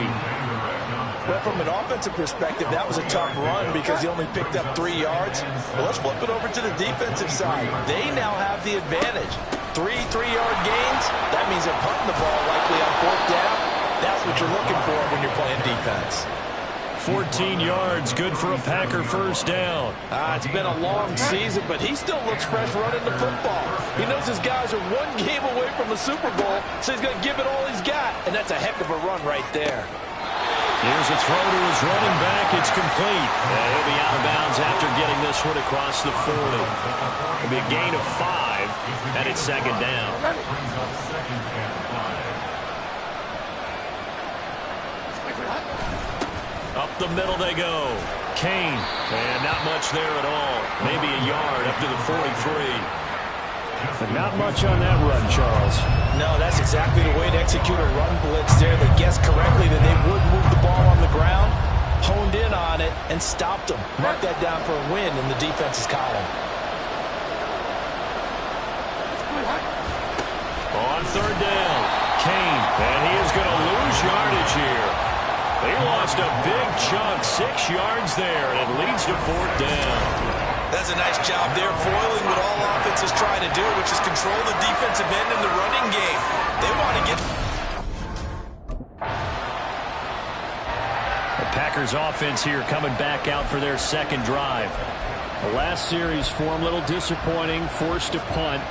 But from an offensive perspective, that was a tough run because he only picked up 3 yards. Well, let's flip it over to the defensive side. They now have the advantage. 3 3-yard gains, that means they're punting the ball likely on 4th down. That's what you're looking for when you're playing defense. 14 yards, good for a Packer first down. It's been a long season, but he still looks fresh running the football. He knows his guys are one game away from the Super Bowl, so he's going to give it all he's got, and that's a heck of a run right there. Here's a throw to his running back. It's complete. He'll be out of bounds after getting this one across the 40. It'll be a gain of 5, and it's second down. Up the middle they go. Kane, and not much there at all. Maybe a yard up to the 43. But not much on that run, Charles. No, that's exactly the way to execute a run blitz there. They guessed correctly that they would move the ball on the ground, honed in on it, and stopped them. Mark that down for a win in the defense's column. On third down, Kane, and he is going to lose yardage here. They lost a big chunk, 6 yards there, and it leads to fourth down. That's a nice job there, foiling what all offenses try to do, which is control the defensive end in the running game. They want to get... The Packers offense here coming back out for their second drive. The last series for them, a little disappointing, forced to punt.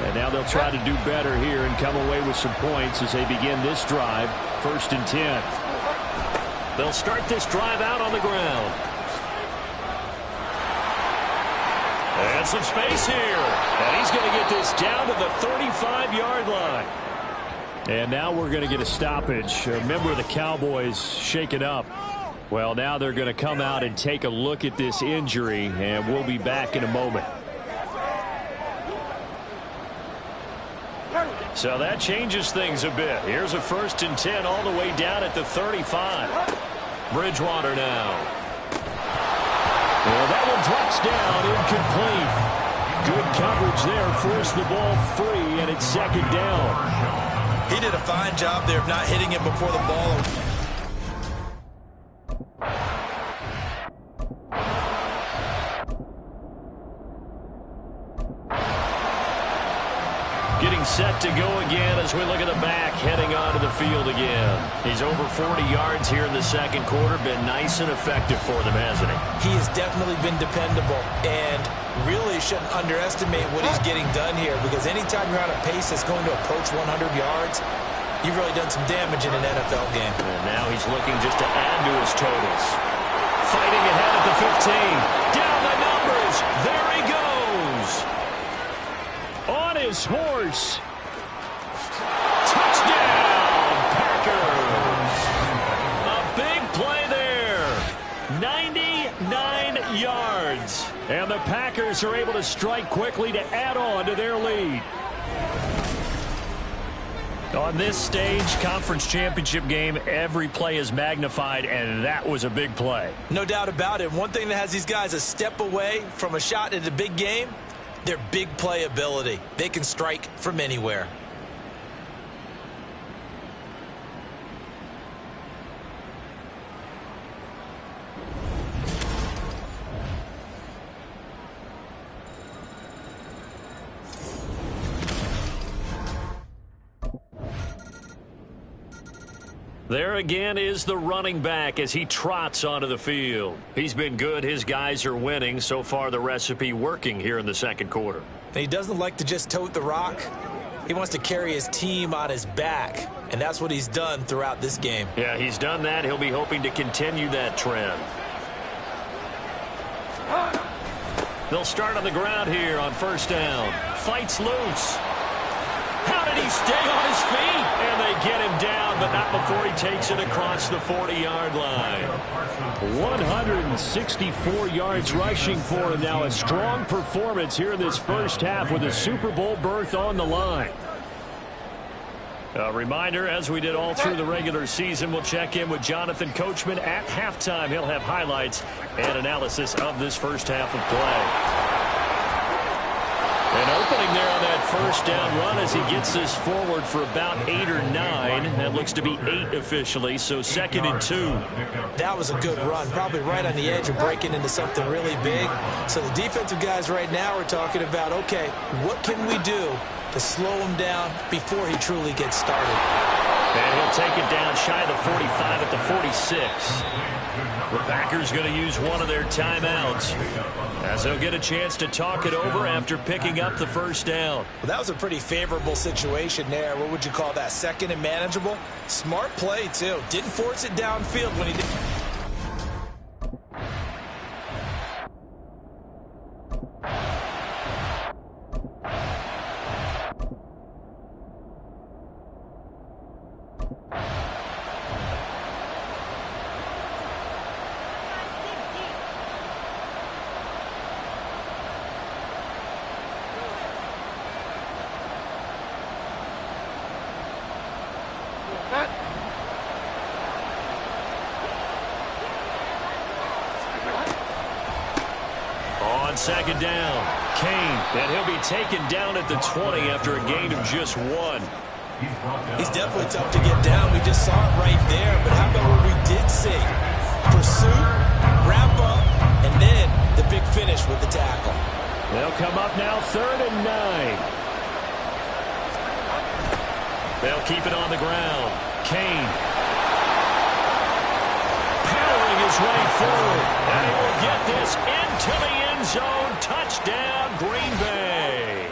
And now they'll try to do better here and come away with some points as they begin this drive, 1st and 10. They'll start this drive out on the ground. And some space here. And he's going to get this down to the 35-yard line. And now we're going to get a stoppage. Remember, the Cowboys shake it up. Well, now they're going to come out and take a look at this injury, and we'll be back in a moment. So that changes things a bit. Here's a 1st and 10 all the way down at the 35. Bridgewater now. Well, that one drops down, incomplete. Good coverage there, forced the ball free, and it's second down. He did a fine job there of not hitting it before the ball. Getting set to go again as we look at the back, heading onto the field again. He's over 40 yards here in the second quarter. Been nice and effective for them, hasn't he? He has definitely been dependable, and really shouldn't underestimate what he's getting done here, because anytime you're on a pace that's going to approach 100 yards, you've really done some damage in an NFL game. And now he's looking just to add to his totals. Fighting ahead at the 15. Down the numbers. There he goes. On his horse. Touchdown, Packers. A big play there. 99 yards. And the Packers are able to strike quickly to add on to their lead. On this stage, conference championship game, every play is magnified, and that was a big play. No doubt about it. One thing that has these guys a step away from a shot at a big game, their big play ability. They can strike from anywhere. There again is the running back as he trots onto the field. He's been good. His guys are winning. So far, the recipe working here in the second quarter. And he doesn't like to just tote the rock. He wants to carry his team on his back, and that's what he's done throughout this game. Yeah, he's done that. He'll be hoping to continue that trend. They'll start on the ground here on first down. Fights loose. How did he stay on his feet? And they get him down, but not before he takes it across the 40-yard line. 164 yards rushing for him now. A strong performance here in this first half with a Super Bowl berth on the line. A reminder, as we did all through the regular season, we'll check in with Jonathan Coachman at halftime. He'll have highlights and analysis of this first half of play. An opening there on that first down run as he gets this forward for about 8 or 9. That looks to be 8 officially, so 2nd and 2. That was a good run, probably right on the edge of breaking into something really big. So the defensive guys right now are talking about, okay, what can we do to slow him down before he truly gets started? And he'll take it down shy of the 45 at the 46. The Packers going to use one of their timeouts as they'll get a chance to talk it over after picking up the first down. Well, that was a pretty favorable situation there. What would you call that? Second and manageable? Smart play, too. Didn't force it downfield when he did. On second down, Kane, and he'll be taken down at the 20 after a gain of just 1. He's definitely tough to get down. We just saw it right there. But how about what we did see? Pursuit, wrap up, and then the big finish with the tackle. They'll come up now 3rd and 9. They'll keep it on the ground. Kane powering his way forward, and he will get this into the end zone. Touchdown, Green Bay.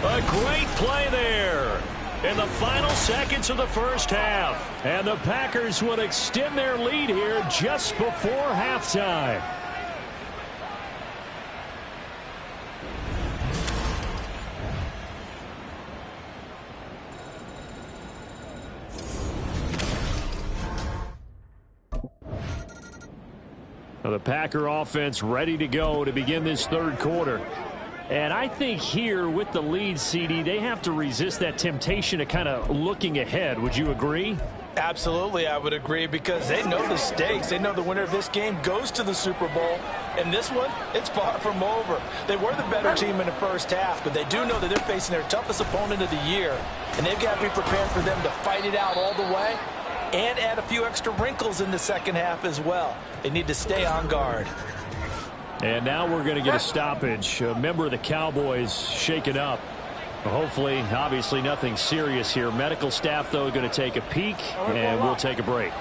A great play there in the final seconds of the first half. And the Packers would extend their lead here just before halftime. The Packer offense ready to go to begin this third quarter. And I think here with the lead, CD, they have to resist that temptation of kind of looking ahead. Would you agree? Absolutely, I would agree, because they know the stakes. They know the winner of this game goes to the Super Bowl. And this one, it's far from over. They were the better team in the first half, but they do know that they're facing their toughest opponent of the year. And they've got to be prepared for them to fight it out all the way and add a few extra wrinkles in the second half as well. They need to stay on guard. And now we're going to get a stoppage. A member of the Cowboys shaken up. Hopefully, obviously nothing serious here. Medical staff, though, going to take a peek, and we'll take a break.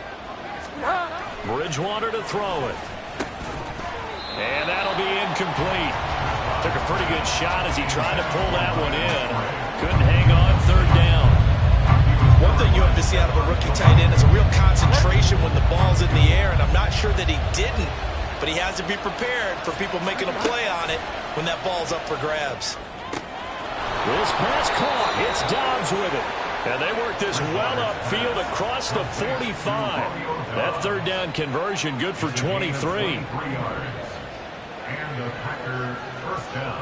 Bridgewater to throw it. And that'll be incomplete. Took a pretty good shot as he tried to pull that one in. Couldn't hang on, 3rd down. One thing you have to see out of a rookie tight end is a real concentration when the ball's in the air, and I'm not sure that he didn't, but he has to be prepared for people making a play on it when that ball's up for grabs. This pass caught. It's Dobbs with it. And they work this well upfield across the 45. That 3rd down conversion good for 23. 3 yards. And the Packer first down.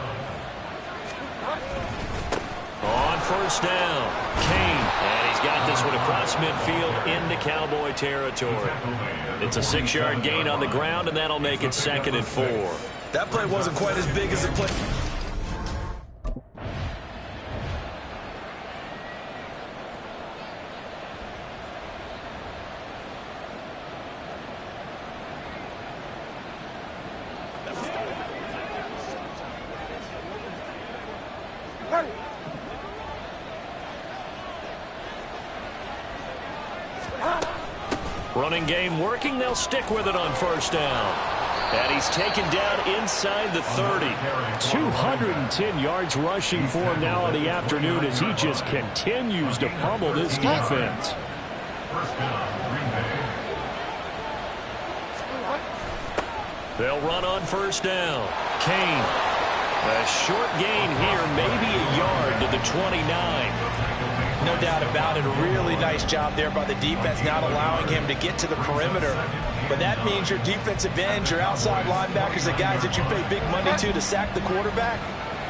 On first down, Kane. And he's got this one across midfield into Cowboy territory. It's a 6-yard gain on the ground, and that'll make it 2nd and 4. That play wasn't quite as big as the play. Running game working. They'll stick with it on first down. And he's taken down inside the 30. 210 yards rushing for him now in the afternoon as he just continues to pummel this defense. First down, Green Bay. They'll run on first down. Kane. A short gain here, maybe a yard to the 29. No doubt about it. A really nice job there by the defense, not allowing him to get to the perimeter. But that means your defensive ends, your outside linebackers, the guys that you pay big money to sack the quarterback,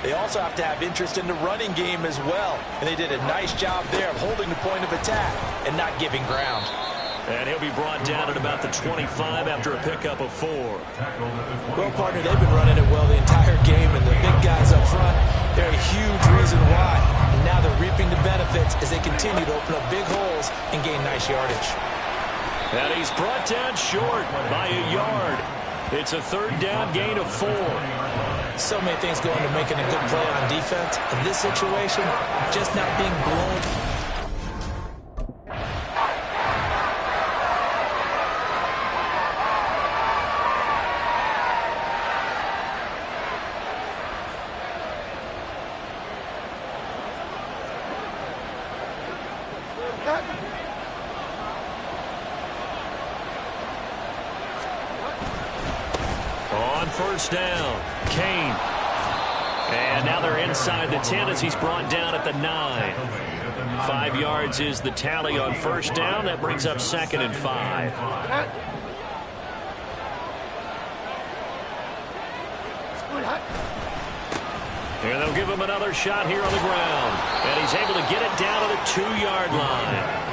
they also have to have interest in the running game as well. And they did a nice job there of holding the point of attack and not giving ground. And he'll be brought down at about the 25 after a pickup of 4. Well, partner, they've been running it well the entire game, and the big guys up front, they're a huge reason why. And now they're reaping the benefits as they continue to open up big holes and gain nice yardage. And he's brought down short by a yard. It's a 3rd down gain of 4. So many things go into making a good play on defense. In this situation, just not being blown. first down. Kane. And now they're inside the 10 as he's brought down at the 9. 5 yards is the tally on first down. That brings up 2nd and 5. And they'll give him another shot here on the ground. And he's able to get it down to the 2-yard line.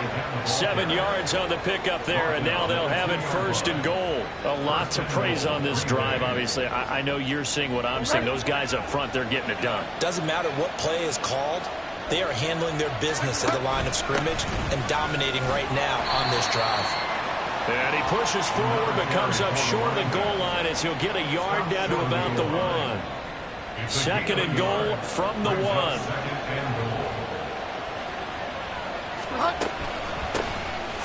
7 yards on the pickup there, and now they'll have it 1st and goal. A lot to praise on this drive, obviously. I know you're seeing what I'm seeing. Those guys up front, they're getting it done. Doesn't matter what play is called. They are handling their business at the line of scrimmage and dominating right now on this drive. And he pushes forward but comes up short of the goal line as he'll get a yard down to about the 1. 2nd and goal from the 1.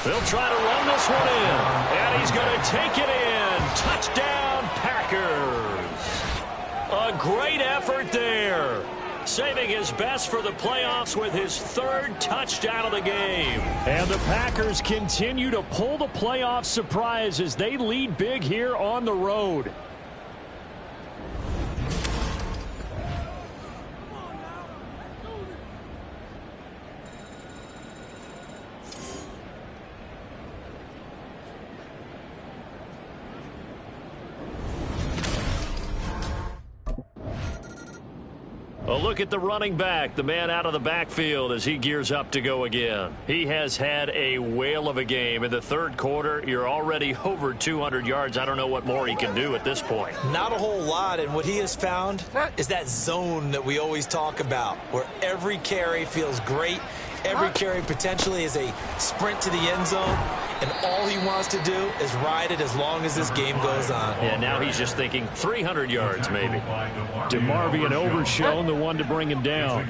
They'll try to run this one in. And he's going to take it in. Touchdown, Packers. A great effort there. Saving his best for the playoffs with his 3rd touchdown of the game. And the Packers continue to pull the playoff surprise as they lead big here on the road. A look at the running back, the man out of the backfield as he gears up to go again. He has had a whale of a game. In the 3rd quarter, you're already over 200 yards. I don't know what more he can do at this point. Not a whole lot, and what he has found is that zone that we always talk about, where every carry feels great. Every carry potentially is a sprint to the end zone, and all he wants to do is ride it as long as this game goes on. Yeah, now he's just thinking 300 yards maybe. DeMarvion Overshown, the one to bring him down.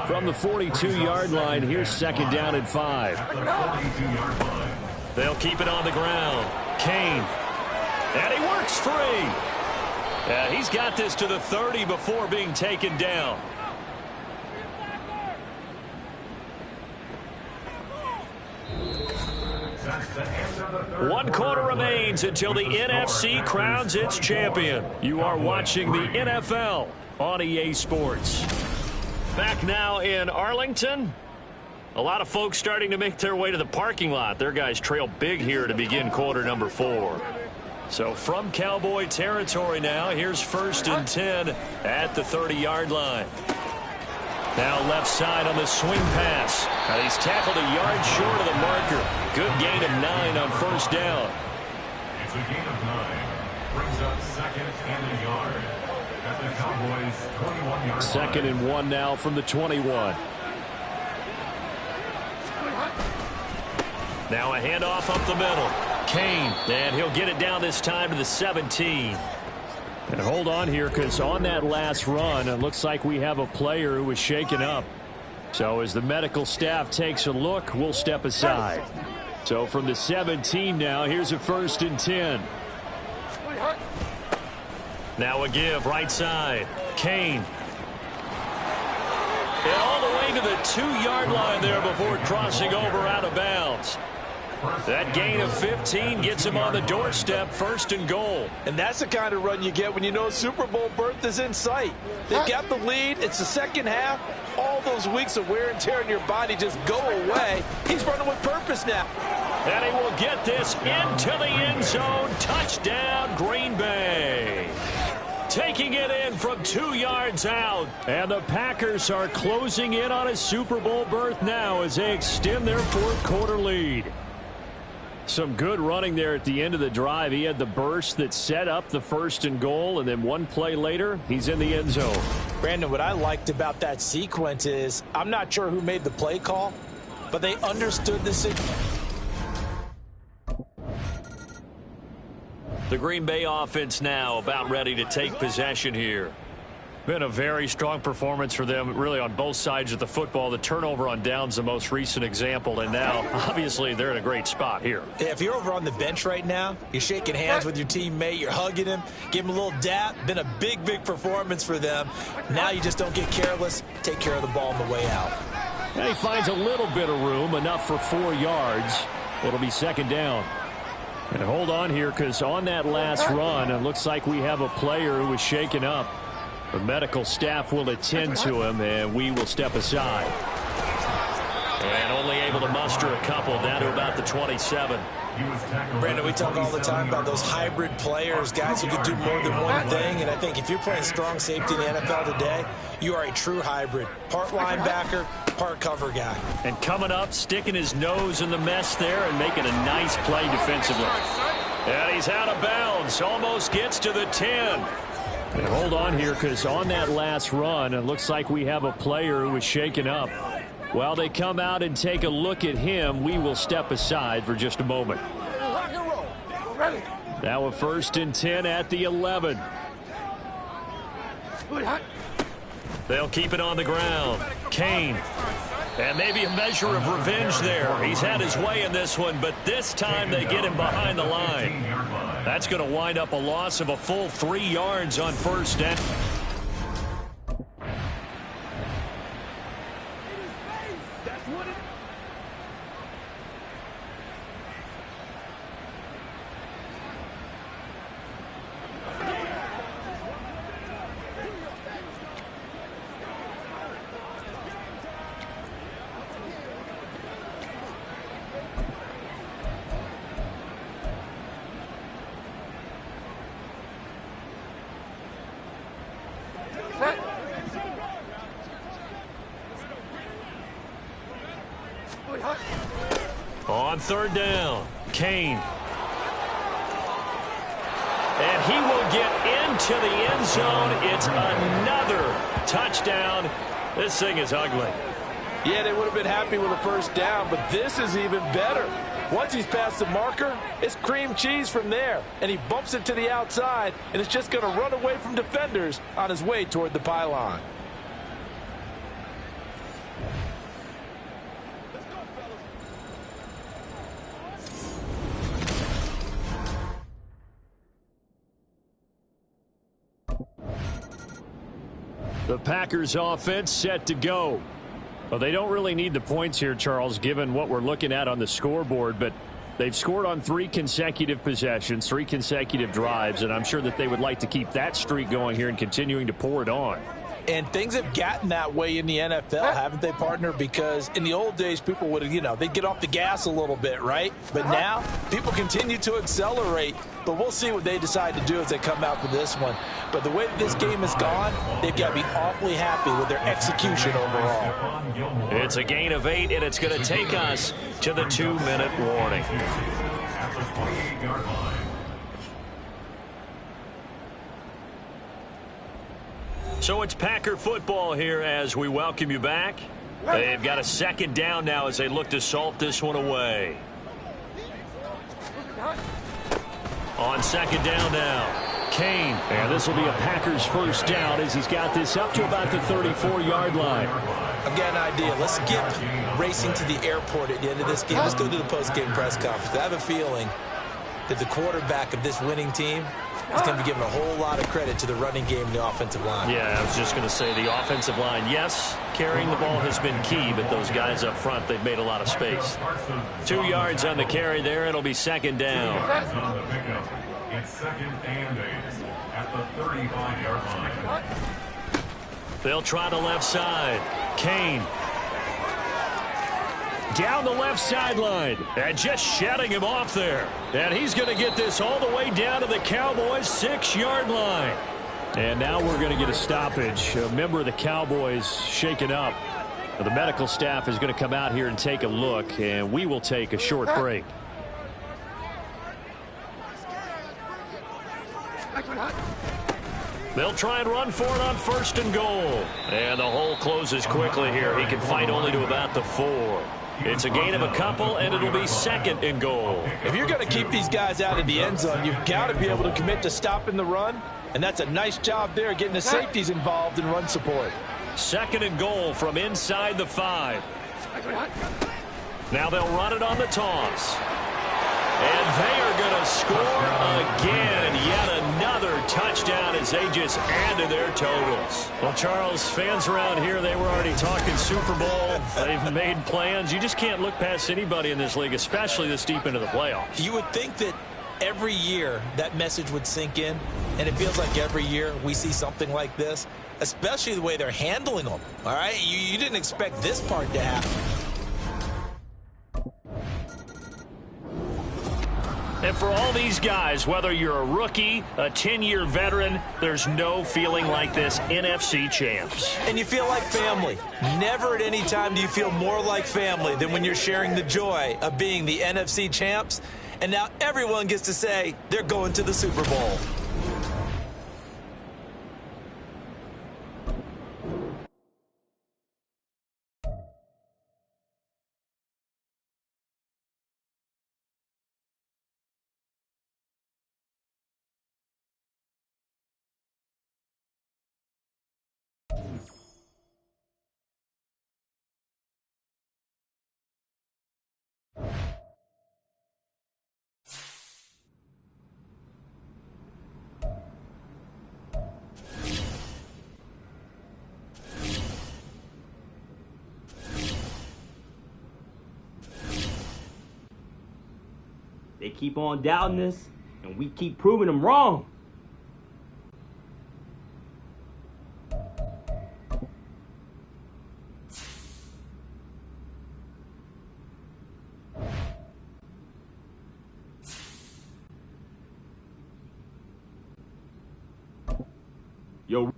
From the 42-yard line, here's 2nd down and 5. They'll keep it on the ground. Kane. And he works free. He's got this to the 30 before being taken down. One quarter remains until the NFC crowns its champion. You are watching the NFL on EA Sports. Back now in Arlington. A lot of folks starting to make their way to the parking lot. Their guys trail big here to begin quarter number 4. So from Cowboy territory now, here's 1st and 10 at the 30-yard line. Now left side on the swing pass. And he's tackled a yard short of the marker. Good gain of 9 on 1st down. It's a gain of 9. Brings up 2nd and a yard at the Cowboys' 21-yard 2nd and 1 now from the 21. Now a handoff up the middle. Kane, and he'll get it down this time to the 17. And hold on here, because on that last run, it looks like we have a player who was shaken up. So as the medical staff takes a look, we'll step aside. So from the 17 now, here's a 1st and 10. Now a give right side. Kane. And all the way to the 2-yard line there before crossing over out of bounds. That gain of 15 gets him on the doorstep, 1st and goal. And that's the kind of run you get when you know Super Bowl berth is in sight. They've got the lead. It's the 2nd half. All those weeks of wear and tear in your body just go away. He's running with purpose now. And he will get this into the end zone. Touchdown, Green Bay. Taking it in from 2 yards out. And the Packers are closing in on a Super Bowl berth now as they extend their 4th quarter lead. Some good running there at the end of the drive. He had the burst that set up the 1st and goal, and then one play later, he's in the end zone. Brandon, what I liked about that sequence is, I'm not sure who made the play call, but they understood the situation. The Green Bay offense now about ready to take possession here. Been a very strong performance for them, really, on both sides of the football. The turnover on downs, the most recent example, and now, obviously, they're in a great spot here. Yeah, if you're over on the bench right now, you're shaking hands with your teammate, you're hugging him, give him a little dap. Been a big, big performance for them. Now you just don't get careless. Take care of the ball on the way out. And he finds a little bit of room, enough for 4 yards. It'll be 2nd down. And hold on here, because on that last run, it looks like we have a player who was shaken up. The medical staff will attend to him, and we will step aside. And only able to muster a couple, down to about the 27. Brandon, we talk all the time about those hybrid players, guys who can do more than one thing. And I think if you're playing strong safety in the NFL today, you are a true hybrid. Part linebacker, part cover guy. And coming up, sticking his nose in the mess there and making a nice play defensively. And he's out of bounds. Almost gets to the 10. And hold on here, because on that last run, it looks like we have a player who was shaken up. While they come out and take a look at him, we will step aside for just a moment. Now a 1st and 10 at the 11. They'll keep it on the ground. Kane. And maybe a measure of revenge there. He's had his way in this one, but this time they get him behind the line. That's going to wind up a loss of a full 3 yards on 1st down. On 3rd down, Kane. And he will get into the end zone. It's another touchdown. This thing is ugly. Yeah, they would have been happy with a 1st down, but this is even better. Once he's past the marker, it's cream cheese from there. And he bumps it to the outside, and it's just going to run away from defenders on his way toward the pylon. The Packers offense set to go. Well, they don't really need the points here, Charles, given what we're looking at on the scoreboard, but they've scored on 3 consecutive possessions, 3 consecutive drives, and I'm sure that they would like to keep that streak going here and continuing to pour it on. And things have gotten that way in the NFL, haven't they, partner? Because in the old days, people would, they'd get off the gas a little bit, right? But now, people continue to accelerate. But we'll see what they decide to do as they come out for this one. But the way that this game has gone, they've got to be awfully happy with their execution overall. It's a gain of 8, and it's going to take us to the 2-minute warning. At the 28-yard line. So it's Packer football here as we welcome you back. They've got a 2nd down now as they look to salt this one away. On 2nd down now, Kane. And this will be a Packers 1st down as he's got this up to about the 34-yard line. I've got an idea. Let's skip racing to the airport at the end of this game. Let's go to the post-game press conference. I have a feeling that the quarterback of this winning team is going to be given a whole lot of credit to the running game and the offensive line. Yeah, I was just going to say the offensive line, yes, carrying the ball has been key, but those guys up front, they've made a lot of space. 2 yards on the carry there. It'll be 2nd down. On the pickup, it's 2nd and 8 at the 35-yard line. They'll try the left side. Kane. Down the left sideline. And just shutting him off there. And he's going to get this all the way down to the Cowboys' 6-yard line. And now we're going to get a stoppage. A member of the Cowboys shaken up. The medical staff is going to come out here and take a look, and we will take a short break. They'll try and run for it on 1st and goal. And the hole closes quickly here. He can fight only to about the 4. It's a gain of a couple, and it'll be 2nd and goal. If you're going to keep these guys out of the end zone, you've got to be able to commit to stopping the run, and that's a nice job there, getting the safeties involved in run support. 2nd and goal from inside the 5. Now they'll run it on the toss. And they are going to score again. Yet another touchdown as they just add to their totals. Well, Charles, fans around here, they were already talking Super Bowl. They've made plans. You just can't look past anybody in this league, especially this deep into the playoffs. You would think that every year that message would sink in, and it feels like every year we see something like this, especially the way they're handling them, all right? You didn't expect this part to happen. And for all these guys, whether you're a rookie, a 10-year veteran, there's no feeling like this NFC champs. And you feel like family. Never at any time do you feel more like family than when you're sharing the joy of being the NFC champs. And now everyone gets to say they're going to the Super Bowl. They keep on doubting us, and we keep proving them wrong. Yo.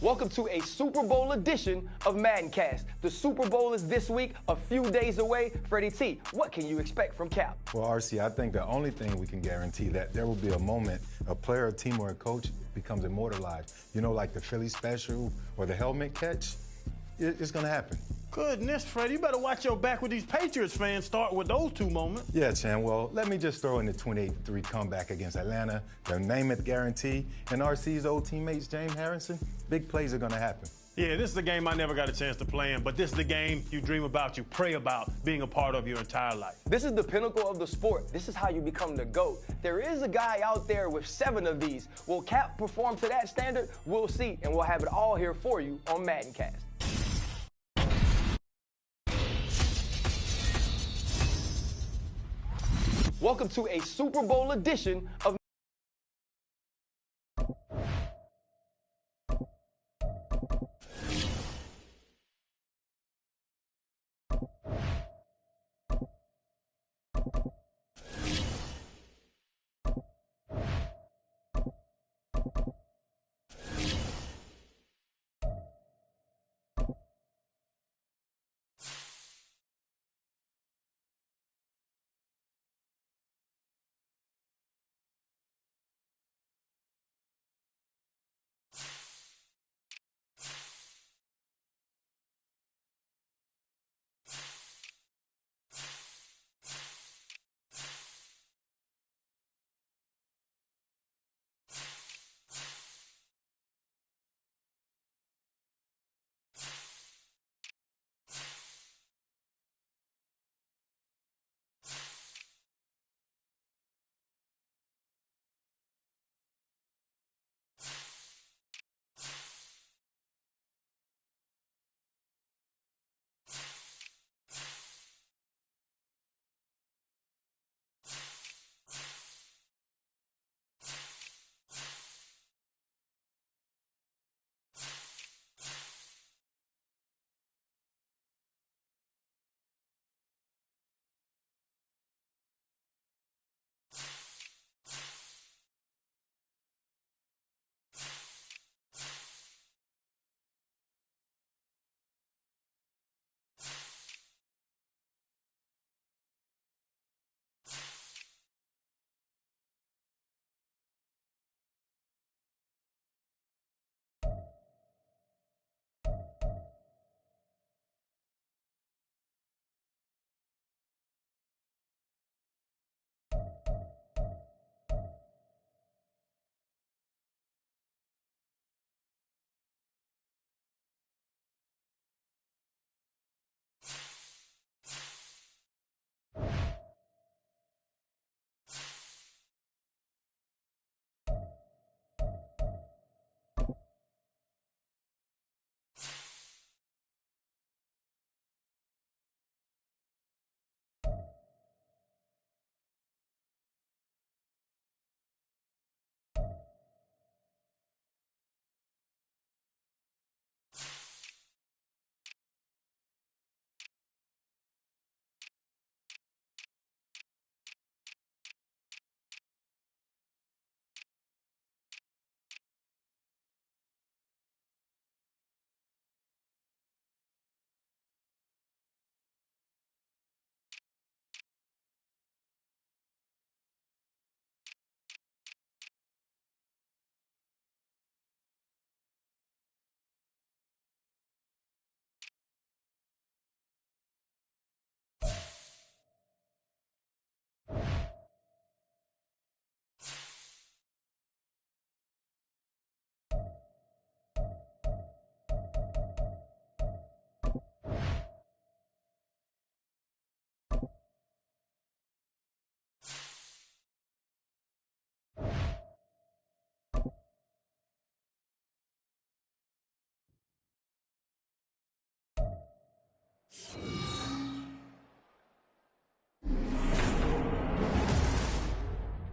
Welcome to a Super Bowl edition of Maddencast. The Super Bowl is this week, a few days away. Freddie T, what can you expect from Cap? Well, RC, I think the only thing we can guarantee that there will be a moment a player, a team, or a coach becomes immortalized. You know, like the Philly special or the helmet catch. It's going to happen. Goodness, Freddie, you better watch your back with these Patriots fans start with those two moments. Yeah, Chan. Well, let me just throw in the 28-3 comeback against Atlanta, the name-it guarantee, and RC's old teammates, James Harrison. Big plays are going to happen. Yeah, this is a game I never got a chance to play in, but this is the game you dream about, you pray about being a part of your entire life. This is the pinnacle of the sport. This is how you become the GOAT. There is a guy out there with 7 of these. Will Cap perform to that standard? We'll see, and we'll have it all here for you on MaddenCast. Welcome to a Super Bowl edition of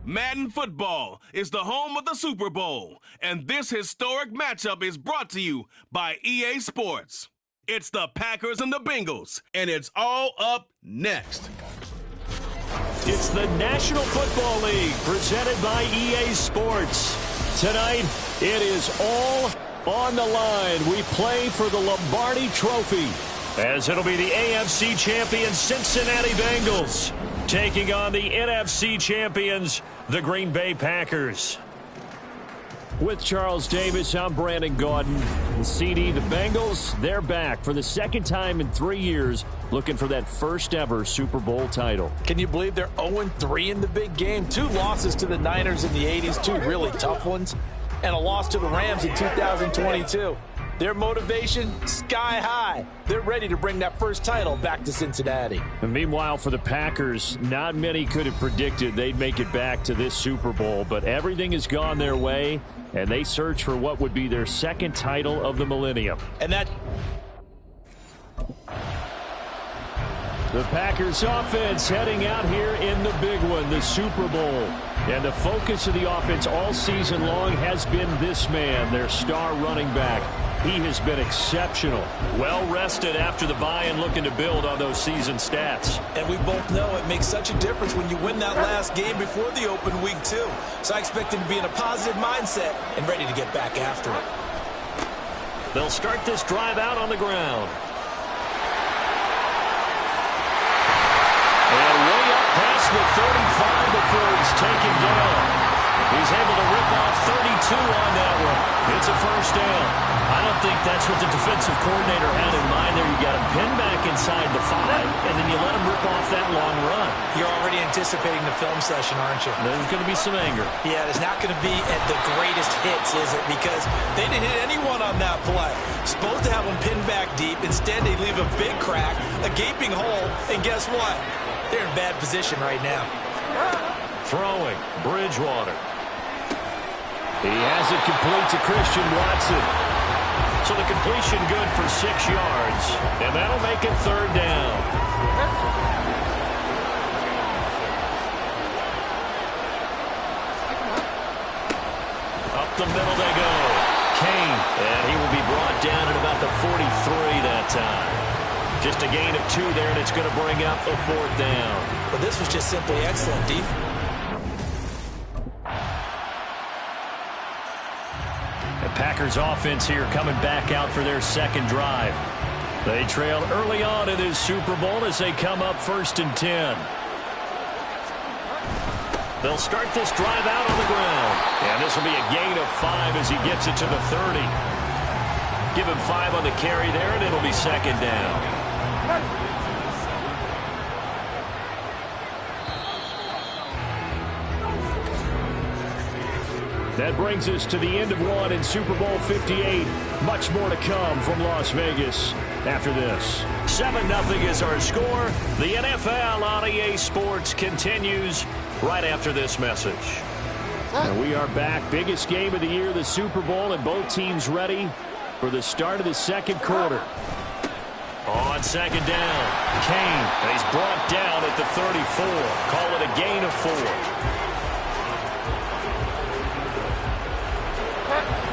Madden Football is the home of the Super Bowl, and this historic matchup is brought to you by EA Sports. It's the Packers and the Bengals, and it's all up next. It's the National Football League presented by EA Sports. Tonight, it is all on the line. We play for the Lombardi Trophy, as it'll be the AFC champion Cincinnati Bengals taking on the NFC champions, the Green Bay Packers. With Charles Davis, I'm Brandon Gaudin. The CD, the Bengals, they're back for the second time in 3 years, looking for that first ever Super Bowl title. Can you believe they're 0-3 in the big game? 2 losses to the Niners in the 80s, 2 really tough ones, and a loss to the Rams in 2022. Their motivation, sky high. They're ready to bring that first title back to Cincinnati. And meanwhile, for the Packers, not many could have predicted they'd make it back to this Super Bowl, but everything has gone their way, and they search for what would be their second title of the millennium. And that... The Packers offense heading out here in the big one, the Super Bowl. And the focus of the offense all season long has been this man, their star running back. He has been exceptional. Well rested after the bye and looking to build on those season stats. And we both know it makes such a difference when you win that last game before the open week, too. So I expect him to be in a positive mindset and ready to get back after it. They'll start this drive out on the ground. And way up past the 35 before he's taken down. He's able to rip off 32 on that one. It's a first down. I don't think that's what the defensive coordinator had in mind there. You got him pinned back inside the 5, and then you let him rip off that long run. You're already anticipating the film session, aren't you? There's going to be some anger. Yeah, it's not going to be at the greatest hits, is it? Because they didn't hit anyone on that play. Supposed to have them pinned back deep. Instead, they leave a big crack, a gaping hole, and guess what? They're in bad position right now. Throwing, Bridgewater. He has it complete to Christian Watson. So the completion good for 6 yards, and that'll make it third down. Up the middle they go. Kane, and he will be brought down at about the 43 that time. Just a gain of 2 there, and it's going to bring up a 4th down. But this was just simply excellent defense. Packers offense here coming back out for their second drive. They trail early on in this Super Bowl as they come up 1st and 10. They'll start this drive out on the ground. And this will be a gain of 5 as he gets it to the 30. Give him 5 on the carry there, and it'll be 2nd down. That brings us to the end of one in Super Bowl 58. Much more to come from Las Vegas after this. 7-0 is our score. The NFL on EA Sports continues right after this message. And we are back. Biggest game of the year, the Super Bowl, and both teams ready for the start of the second quarter. On 2nd down, Kane, and he's brought down at the 34. Call it a gain of 4.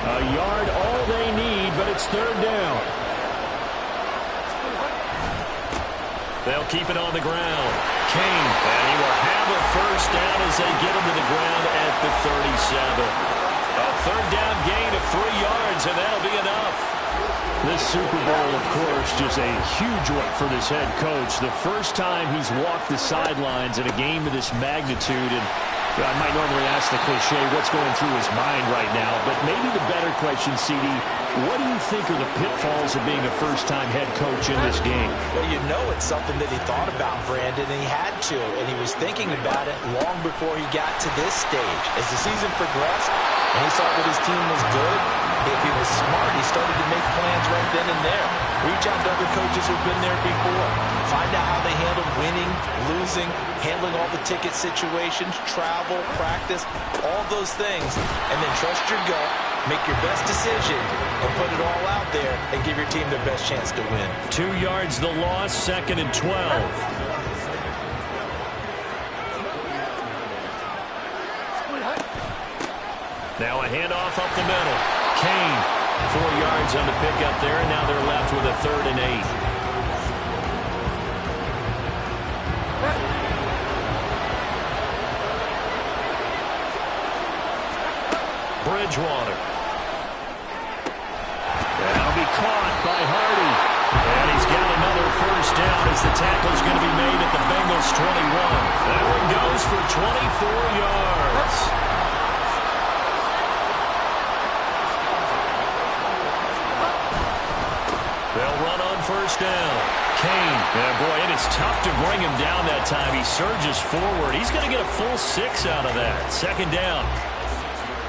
A yard, all they need, but it's 3rd down. They'll keep it on the ground. Kane, and he will have a 1st down as they get him to the ground at the 37. A 3rd down gain of 3 yards, and that'll be enough. This Super Bowl, of course, just a huge one for this head coach. The first time he's walked the sidelines in a game of this magnitude, and I might normally ask the cliche, what's going through his mind right now, but maybe the better question, CD, what do you think are the pitfalls of being a first-time head coach in this game? Well, you know it's something that he thought about, Brandon, and he had to, and he was thinking about it long before he got to this stage. As the season progressed, and he saw that his team was good, if he was smart, he started to make plans right then and there. Reach out to other coaches who've been there before. Find out how they handle winning, losing, handling all the ticket situations, travel, practice, all those things. And then trust your gut, make your best decision, and put it all out there and give your team the best chance to win. 2 yards the loss, 2nd and 12. Now a handoff up the middle. Kane, 4 yards on the pickup there, and now they're left with a 3rd and 8. Bridgewater. That'll be caught by Hardy. And he's got another 1st down as the tackle's going to be made at the Bengals 21. That one goes for 24 yards. first down. Kane. Yeah, boy, it is tough to bring him down that time. He surges forward. He's going to get a full 6 out of that. Second down.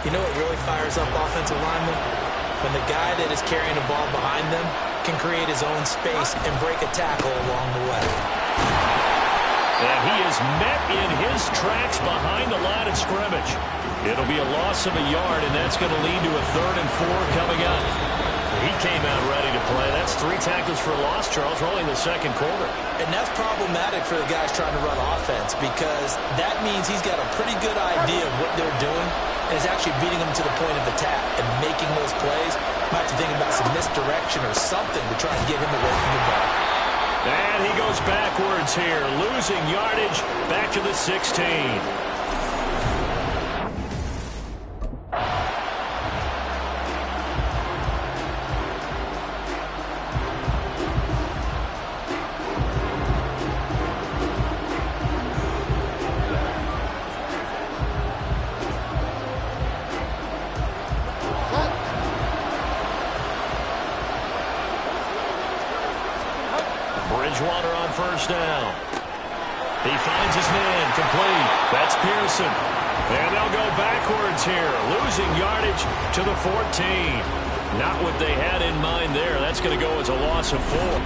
You know what really fires up offensive linemen? When the guy that is carrying the ball behind them can create his own space and break a tackle along the way. And he is met in his tracks behind the line of scrimmage. It'll be a loss of a yard, and that's going to lead to a 3rd and 4 coming up. He came out ready to play. That's 3 tackles for a loss, Charles. We're only in the second quarter. And that's problematic for the guys trying to run offense because that means he's got a pretty good idea of what they're doing and is actually beating them to the point of attack and making those plays. Might have to think about some misdirection or something to try and get him away from the ball. And he goes backwards here, losing yardage back to the 16. Bridgewater on first down. He finds his man, complete. That's Pearson. And they'll go backwards here, losing yardage to the 14. Not what they had in mind there. That's going to go as a loss of 4.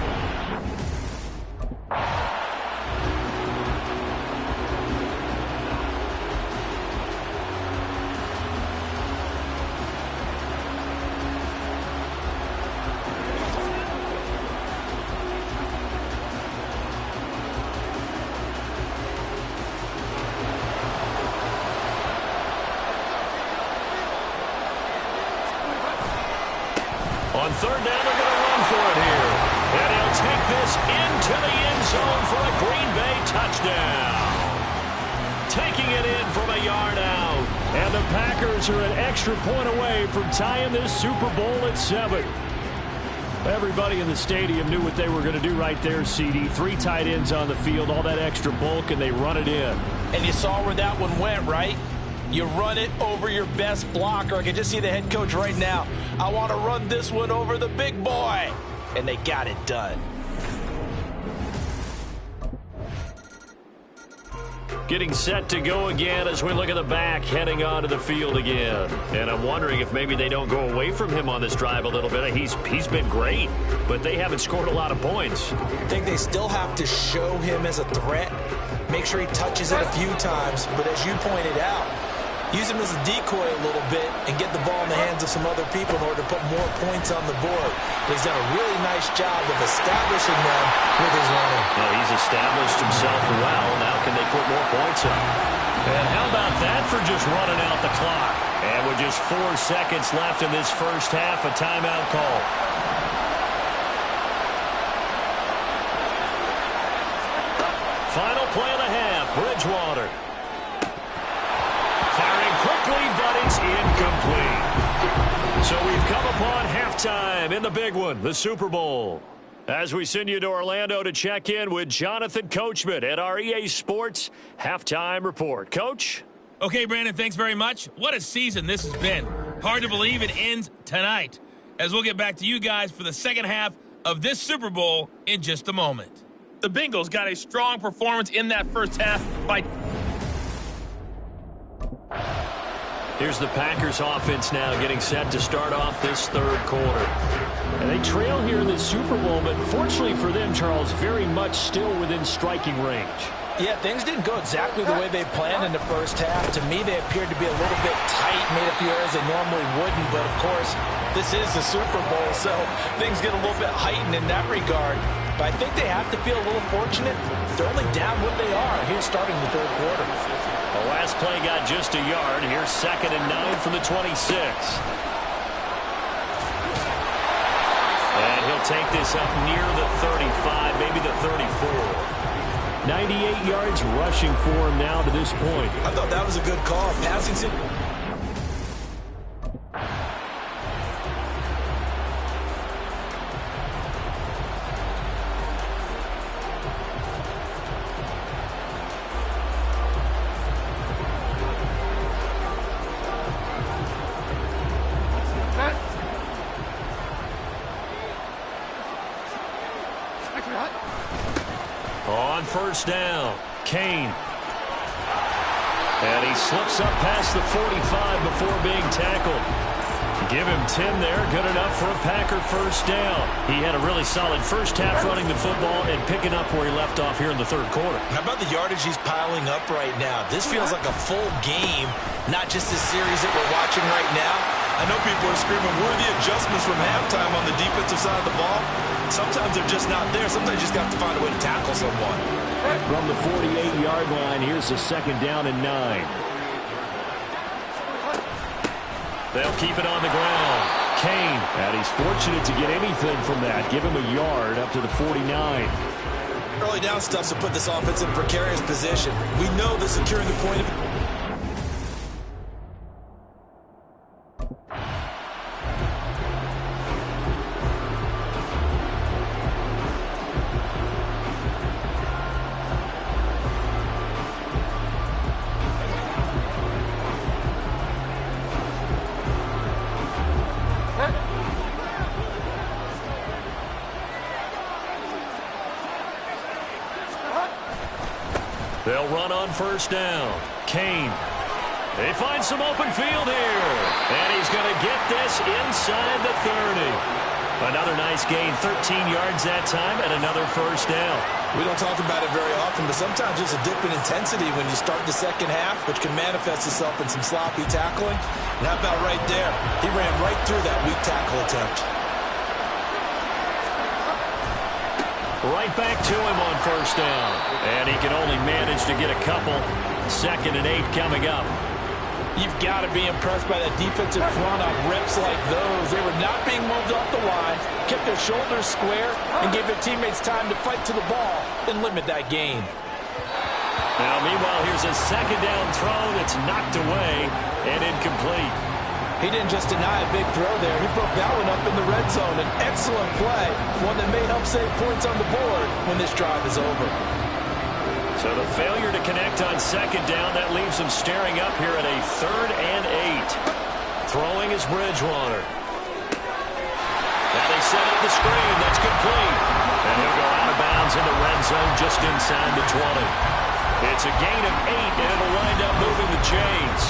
On third down, they're going to run for it here. And he'll take this into the end zone for a Green Bay touchdown. Taking it in from a yard out. And the Packers are an extra point away from tying this Super Bowl at 7. Everybody in the stadium knew what they were going to do right there, CD. 3 tight ends on the field, all that extra bulk, and they run it in. And you saw where that one went, right? You run it over your best blocker. I can just see the head coach right now. I want to run this one over the big boy. And they got it done. Getting set to go again as we look at the back heading onto the field again. And I'm wondering if maybe they don't go away from him on this drive a little bit. He's been great, but they haven't scored a lot of points. I think they still have to show him as a threat. Make sure he touches it a few times. But as you pointed out, use him as a decoy a little bit and get the ball in the hands of some other people in order to put more points on the board. But he's done a really nice job of establishing them with his running. Well, he's established himself well. Now can they put more points up? And how about that for just running out the clock? And with just 4 seconds left in this first half, a timeout call. Final play of the half, Bridgewater. Firing quickly, but it's incomplete. So we've come upon halftime in the big one, the Super Bowl. As we send you to Orlando to check in with Jonathan Coachman at our EA Sports Halftime Report. Coach? Okay, Brandon, thanks very much. What a season this has been. Hard to believe it ends tonight, as we'll get back to you guys for the second half of this Super Bowl in just a moment. The Bengals got a strong performance in that first half by... Here's the Packers offense now getting set to start off this third quarter. And they trail here in the Super Bowl, but fortunately for them, Charles, very much still within striking range. Yeah, things didn't go exactly the way they planned in the first half. To me, they appeared to be a little bit tight, made a few errors they normally wouldn't. But, of course, this is the Super Bowl, so things get a little bit heightened in that regard. But I think they have to feel a little fortunate. They're only down what they are here starting the third quarter. The last play got just a yard. Here's 2nd and 9 from the 26. And he'll take this up near the 35, maybe the 34. 98 yards rushing for him now to this point. I thought that was a good call. Passing first down. Kane. And he slips up past the 45 before being tackled. Give him 10 there. Good enough for a Packer first down. He had a really solid first half running the football and picking up where he left off here in the third quarter. How about the yardage he's piling up right now? This feels like a full game, not just this series that we're watching right now. I know people are screaming, where are the adjustments from halftime on the defensive side of the ball? Sometimes they're just not there. Sometimes you just have to find a way to tackle someone. From the 48-yard line, here's a second down and 9. They'll keep it on the ground. Kane. And he's fortunate to get anything from that. Give him a yard up to the 49. Early down stuff to put this offense in a precarious position. We know the securing the point of They'll run on first down. Kane. They find some open field here. And he's going to get this inside the 30. Another nice gain, 13 yards that time, and another first down. We don't talk about it very often, but sometimes there's a dip in intensity when you start the second half, which can manifest itself in some sloppy tackling. And how about right there? He ran right through that weak tackle attempt. Right back to him on first down. And he can only manage to get a couple. 2nd and 8 coming up. You've got to be impressed by that defensive front on reps like those. They were not being moved off the line, kept their shoulders square, and gave their teammates time to fight to the ball and limit that gain. Now, meanwhile, here's a second down throw that's knocked away and incomplete. He didn't just deny a big throw there. He broke that one up in the red zone. An excellent play, one that may help save points on the board when this drive is over. So the failure to connect on second down, that leaves him staring up here at a 3rd and 8. Throwing is Bridgewater. Now they set up the screen. That's complete. And he'll go out of bounds in the red zone just inside the 20. It's a gain of 8, and it'll wind up moving the chains.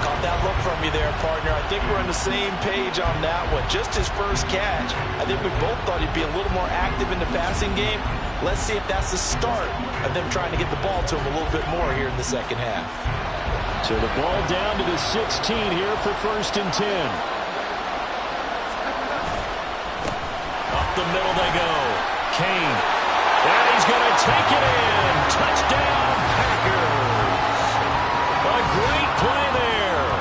Caught that look from you there, partner. I think we're on the same page on that one. Just his first catch. I think we both thought he'd be a little more active in the passing game. Let's see if that's the start of them trying to get the ball to him a little bit more here in the second half. So the ball down to the 16 here for 1st and 10. Up the middle they go. Kane. And he's going to take it in. Touchdown, Packers. A great play there.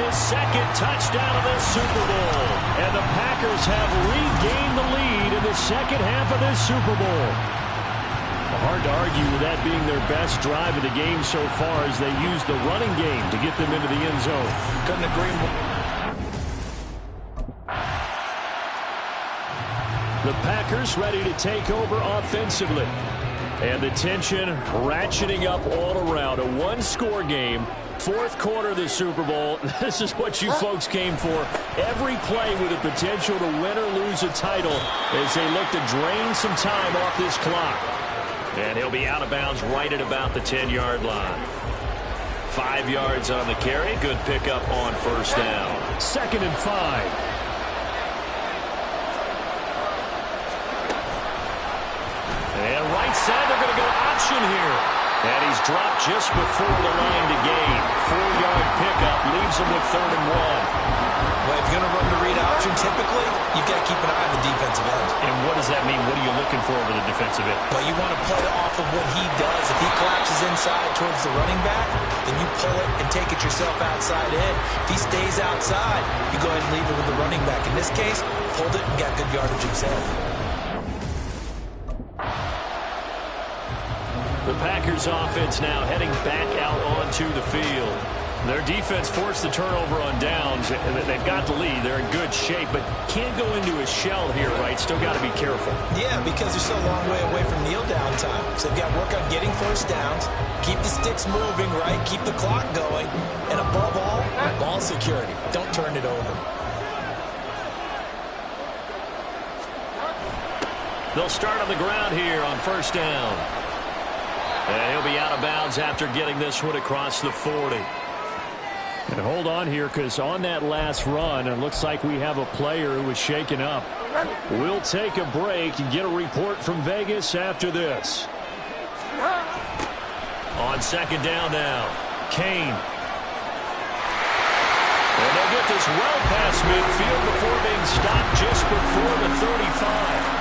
His 2nd touchdown of the Super Bowl. And the Packers have regained the lead in the second half of this Super Bowl. Hard to argue with that being their best drive of the game so far as they used the running game to get them into the end zone. Couldn't agree more. The Packers ready to take over offensively. And the tension ratcheting up all around. A one-score game. 4th quarter of the Super Bowl. This is what you folks came for. Every play with the potential to win or lose a title as they look to drain some time off this clock. And he'll be out of bounds right at about the 10-yard line. 5 yards on the carry. Good pickup on first down. 2nd and 5. And right side, they're going to go option here. And he's dropped just before the line to gain. 4-yard pickup leaves him with 3rd and 1. Well, if you're going to run the read option, typically, you've got to keep an eye on the defensive end. And what does that mean? What are you looking for over the defensive end? Well, you want to play off of what he does. If he collapses inside towards the running back, then you pull it and take it yourself outside in. If he stays outside, you go ahead and leave it with the running back. In this case, pulled it and got good yardage himself. The Packers offense now heading back out onto the field. Their defense forced the turnover on downs. They've got the lead. They're in good shape, but can't go into a shell here, right? Still got to be careful. Yeah, because they're still a long way away from kneel down time. So they've got to work on getting first downs, keep the sticks moving, right? Keep the clock going. And above all, ball security. Don't turn it over. They'll start on the ground here on first down. And he'll be out of bounds after getting this one across the 40. And hold on here, because on that last run, it looks like we have a player who was shaken up. We'll take a break and get a report from Vegas after this. On second down now, Kane. And they'll get this well past midfield before being stopped just before the 35.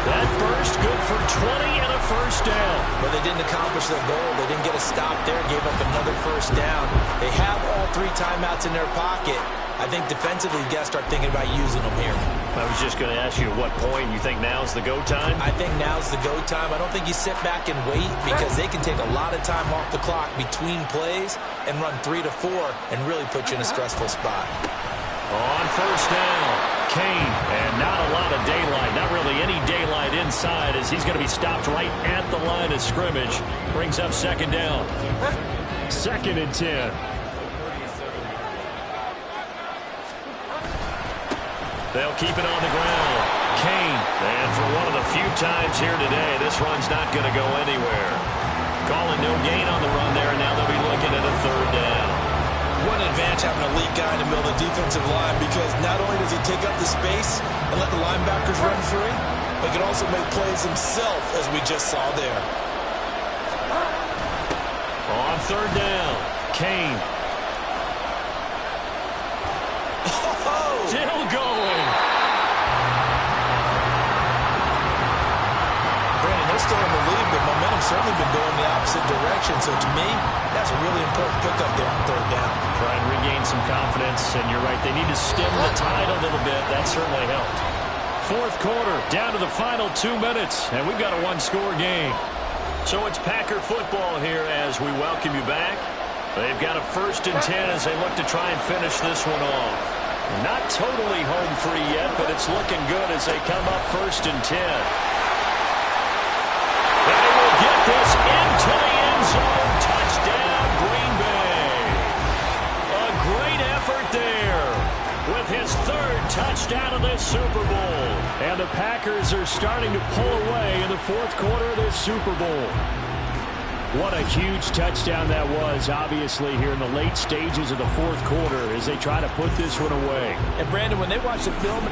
That burst good for 20 and a first down. But they didn't accomplish their goal. They didn't get a stop there, gave up another first down. They have all 3 timeouts in their pocket. I think defensively, you got to start thinking about using them here. I was just going to ask you at what point you think now's the go time? I think now's the go time. I don't think you sit back and wait, because they can take a lot of time off the clock between plays and run 3 to 4 and really put you in a stressful spot. On first down, Kane, and not a lot of daylight, not really any daylight inside, as he's going to be stopped right at the line of scrimmage. Brings up second down. 2nd and 10. They'll keep it on the ground. Kane, and for one of the few times here today, this run's not going to go anywhere. Calling no gain on the run there, and now they'll be looking at a third down. What an advantage having a elite guy in the middle of the defensive line, because not only does he take up the space and let the linebackers run free, but he can also make plays himself, as we just saw there. On third down, Kane. Still going. Brandon, they're still in the lead, but momentum's certainly been going the opposite direction. So to me, that's a really important pickup there on third down. Try and regain some confidence, and you're right, they need to stem the tide a little bit. That certainly helped. 4th quarter, down to the final 2 minutes, and we've got a 1-score game. So it's Packer football here as we welcome you back. They've got a 1st and 10 as they look to try and finish this one off. Not totally home free yet, but it's looking good as they come up 1st and 10. And he will get this into the end zone. Touchdown, Green Bay. A great effort there with his 3rd touchdown of this Super Bowl. And the Packers are starting to pull away in the 4th quarter of this Super Bowl. What a huge touchdown that was, obviously, here in the late stages of the 4th quarter as they try to put this one away. And, Brandon, when they watch the film...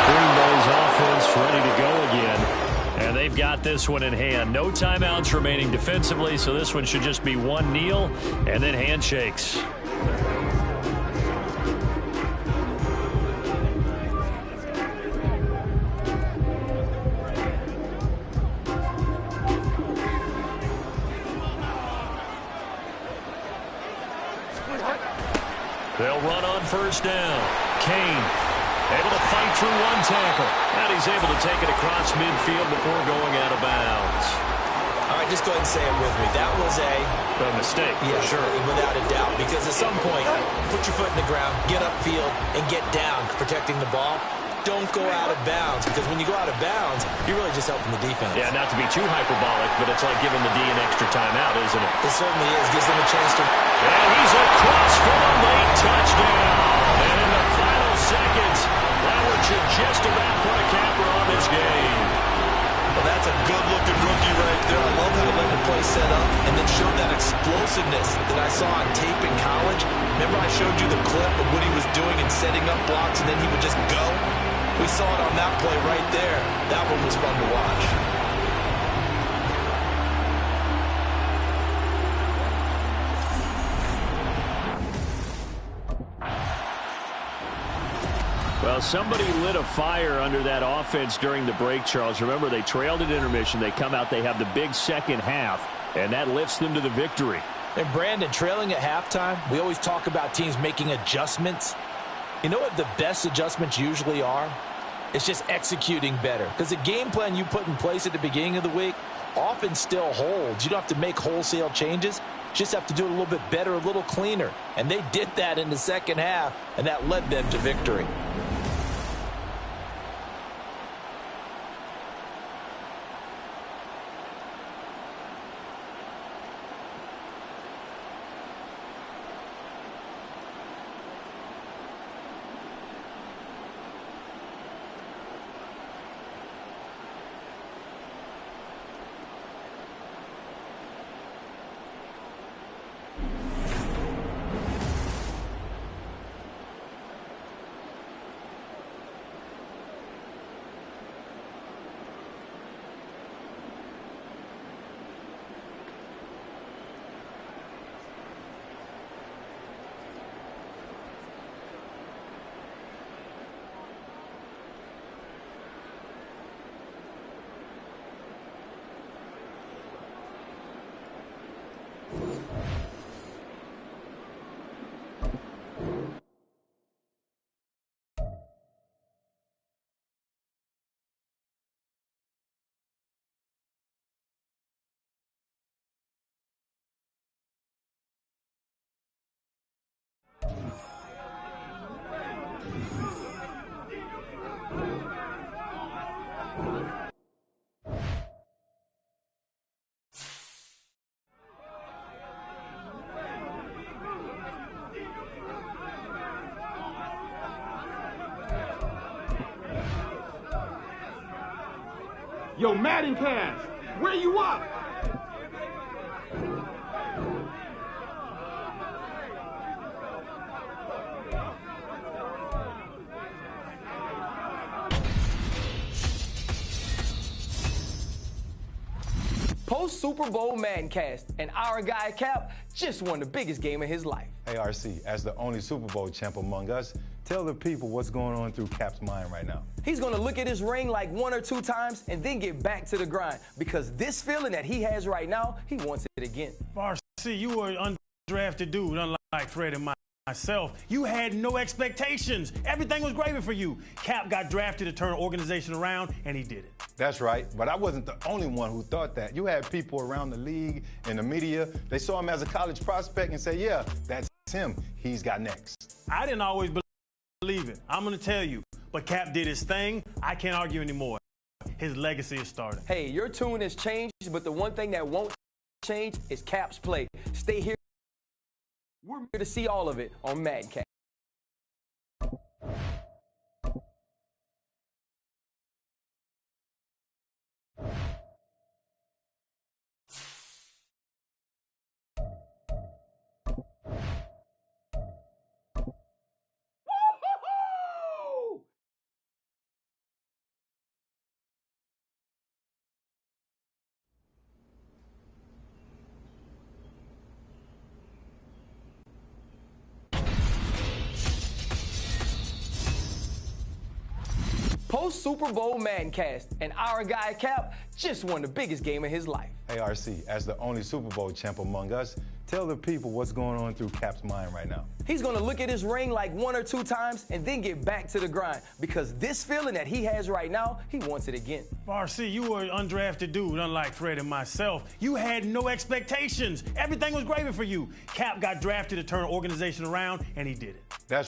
Green Bay's offense ready to go again. And they've got this one in hand. No timeouts remaining defensively, so this one should just be one kneel and then handshakes. They'll run on first down. Kane able to fight through one tackle. And he's able to take it across midfield before going out of bounds. All right, just go ahead and say it with me. That was a mistake. Yeah, sure. Without a doubt. Because at some point, put your foot in the ground, get upfield, and get down protecting the ball. Don't go out of bounds, because when you go out of bounds, you're really just helping the defense. Yeah, not to be too hyperbolic, but it's like giving the D an extra timeout, isn't it? It certainly is. Gives them a chance to... And he's across for a late touchdown. And in the final seconds, that one should just about put a capper on this game. Well, that's a good-looking rookie right there. I love how he let the play set up and then showed that explosiveness that I saw on tape in college. Remember I showed you the clip of what he was doing and setting up blocks, and then he would just go? We saw it on that play right there. That one was fun to watch. Well, somebody lit a fire under that offense during the break, Charles. Remember, they trailed at intermission. They come out, they have the big second half, and that lifts them to the victory. And, Brandon, trailing at halftime, we always talk about teams making adjustments. You know what the best adjustments usually are? It's just executing better. Because the game plan you put in place at the beginning of the week often still holds. You don't have to make wholesale changes. You just have to do it a little bit better, a little cleaner. And they did that in the second half, and that led them to victory. Yo, Madden Cast, where you up? Post-Super Bowl Madcast, and our guy Cap just won the biggest game of his life. Hey, RC, as the only Super Bowl champ among us, tell the people what's going on through Cap's mind right now. He's going to look at his ring like 1 or 2 times and then get back to the grind because this feeling that he has right now, he wants it again. RC, you were an undrafted dude, unlike Fred and myself. You had no expectations. Everything was gravy for you. Cap got drafted to turn an organization around, and he did it. That's right, but I wasn't the only one who thought that. You had people around the league and the media. They saw him as a college prospect and said, yeah, that's him. He's got next. I didn't always believe it. I'm going to tell you. But Cap did his thing. I can't argue anymore. His legacy is starting. Hey, your tune has changed, but the one thing that won't change is Cap's play. Stay here. We're here to see all of it on Madcast. Post-Super Bowl Madcast, and our guy Cap just won the biggest game of his life. Hey, RC, as the only Super Bowl champ among us, tell the people what's going on through Cap's mind right now. He's going to look at his ring like 1 or 2 times and then get back to the grind because this feeling that he has right now, he wants it again. RC, you were an undrafted dude, unlike Fred and myself. You had no expectations. Everything was gravy for you. Cap got drafted to turn an organization around, and he did it. That's